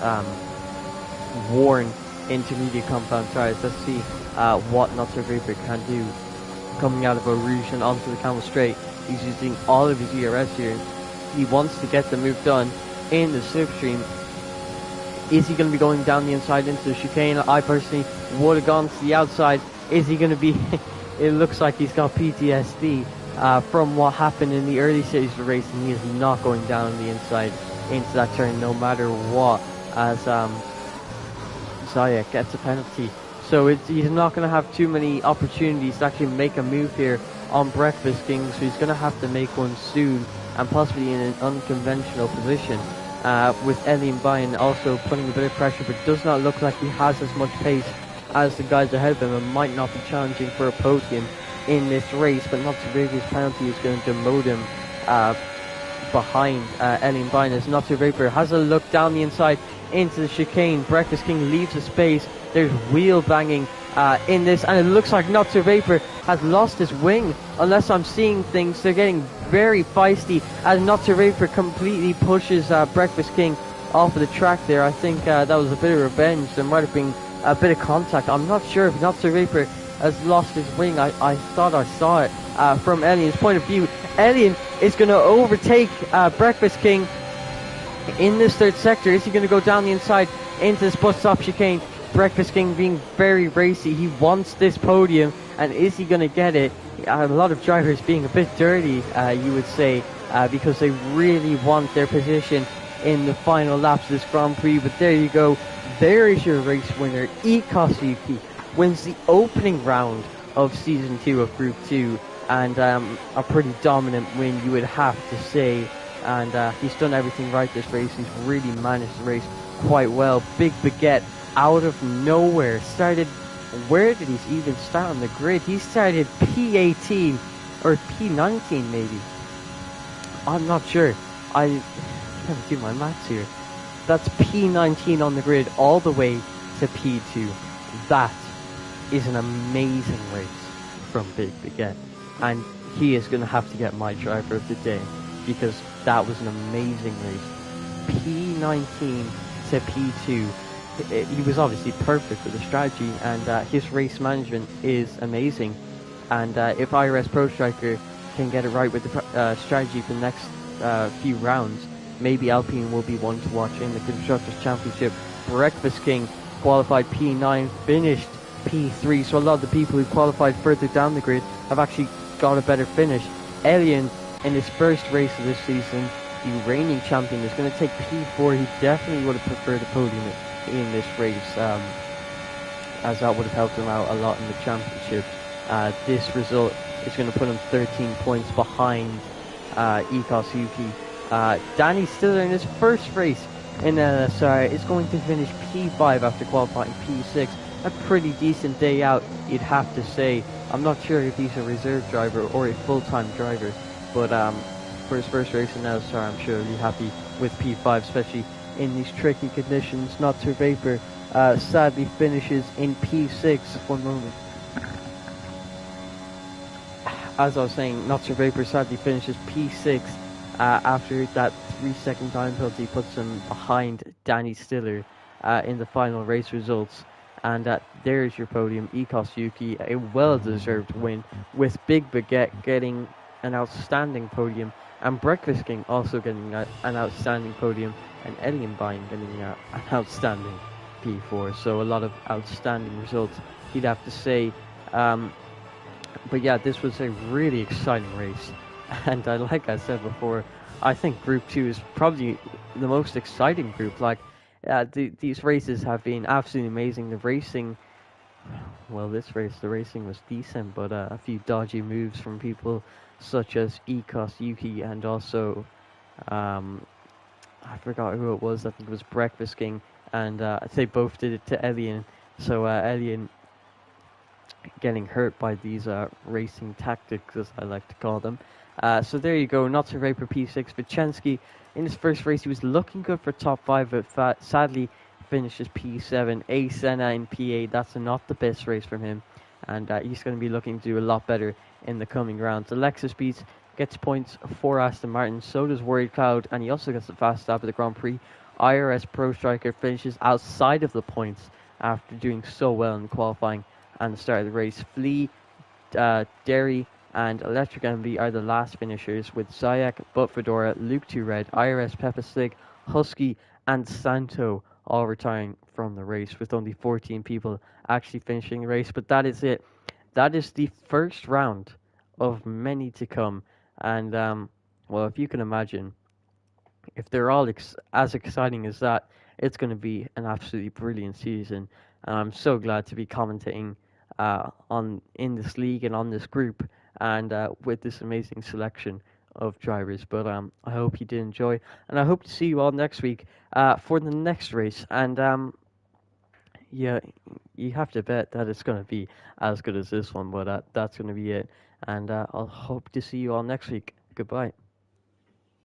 worn intermediate compound tires. Let's see what Not Sir Vapor can do coming out of Eau Rouge and onto the Camel Straight. He's using all of his ERS here. He wants to get the move done in the slipstream. Is he going to be going down the inside into the chicane? I personally would have gone to the outside. Is he going to be... It looks like he's got PTSD from what happened in the early stages of the race, and he is not going down the inside into that turn no matter what, as Zayek gets a penalty. So he's not going to have too many opportunities to actually make a move here on Breakfast King, so he's going to have to make one soon, and possibly in an unconventional position. With Elian Byrne also putting a bit of pressure, but does not look like he has as much pace as the guys ahead of him, and might not be challenging for a podium in this race. But Not Sir Vapor's penalty is going to demote him behind Elian Byrne, as Not Sir Vapor has a look down the inside into the chicane. Breakfast King leaves the space. There's wheel banging in this, and it looks like Not Sir Vapor has lost his wing, unless I'm seeing things. They're getting very feisty as Not Sir Vapor completely pushes Breakfast King off of the track there. I think that was a bit of revenge. There might have been a bit of contact. I'm not sure if Not Sir Vapor has lost his wing. I thought I saw it from Elian's point of view. Elian is going to overtake Breakfast King in this third sector. Is he going to go down the inside into this bus stop chicane? Breakfast King being very racy. He wants this podium, and is he going to get it? A lot of drivers being a bit dirty, you would say, because they really want their position in the final laps of this Grand Prix. But there you go. There is your race winner. Ikos Yuki wins the opening round of Season 2 of Group 2, and a pretty dominant win, you would have to say. And he's done everything right this race. He's really managed the race quite well. Big Baguette out of nowhere started... Where did he even start on the grid? He started P18 or P19 maybe. I'm not sure. I can't do my maths here. That's P19 on the grid all the way to P2. That is an amazing race from Big Baguette. And he is going to have to get my driver of the day because that was an amazing race. P19 to P2. He was obviously perfect with the strategy, and his race management is amazing. And if IRS Pro Striker can get it right with the strategy for the next few rounds, maybe Alpine will be one to watch in the Constructors' Championship. Breakfast King qualified P9, finished P3, so a lot of the people who qualified further down the grid have actually got a better finish. Elian, in his first race of this season, the reigning champion, is going to take P4. He definitely would have preferred a podium in this race, as that would have helped him out a lot in the championship. This result is going to put him 13 points behind Ikos Yuki. Danny Stiller, in his first race in LSR, is going to finish P5 after qualifying P6. A pretty decent day out, you'd have to say. I'm not sure if he's a reserve driver or a full-time driver, but for his first race in LSR, I'm sure he'll be happy with P5, especially in these tricky conditions. Not to Vapor sadly finishes in P6. One moment. As I was saying, Not to Vapor sadly finishes P6 after that 3-second time penalty puts him behind Danny Stiller in the final race results. And there's your podium. Ikos Yuki, a well-deserved win, with Big Baguette getting an outstanding podium, and Breakfast King also getting an outstanding podium, and Elian Bine getting an outstanding P4. So a lot of outstanding results, you'd have to say. But yeah, this was a really exciting race. And like I said before, I think Group 2 is probably the most exciting group. Like, these races have been absolutely amazing. The racing, well, this race, the racing was decent, but a few dodgy moves from people such as Ikos Yuki and also, I forgot who it was. I think it was Breakfast King, and they both did it to Elian. So Elian getting hurt by these racing tactics, as I like to call them. So there you go, not to Vapor P6. Vicensky, in his first race, he was looking good for top 5, but sadly finishes P7. A Senna in P8, that's not the best race from him, and he's going to be looking to do a lot better in the coming rounds. Alexis Beats gets points for Aston Martin, so does Worried Cloud, and he also gets the fast stop at the Grand Prix. IRS Pro Striker finishes outside of the points after doing so well in qualifying and the start of the race. Flea, Derry, and Electric Envy are the last finishers, with Zayak, Butt Fedora, Luke 2 Red, IRS, Peppa Slick, Husky, and Santo all retiring from the race, with only 14 people actually finishing the race. But that is it. That is the first round of many to come. And, well, if you can imagine, if they're all as exciting as that, it's going to be an absolutely brilliant season. And I'm so glad to be commentating on in this league and on this group, and with this amazing selection of drivers. But I hope you did enjoy, and I hope to see you all next week for the next race. And yeah, you have to bet that it's going to be as good as this one. But that's going to be it, and I'll hope to see you all next week. Goodbye.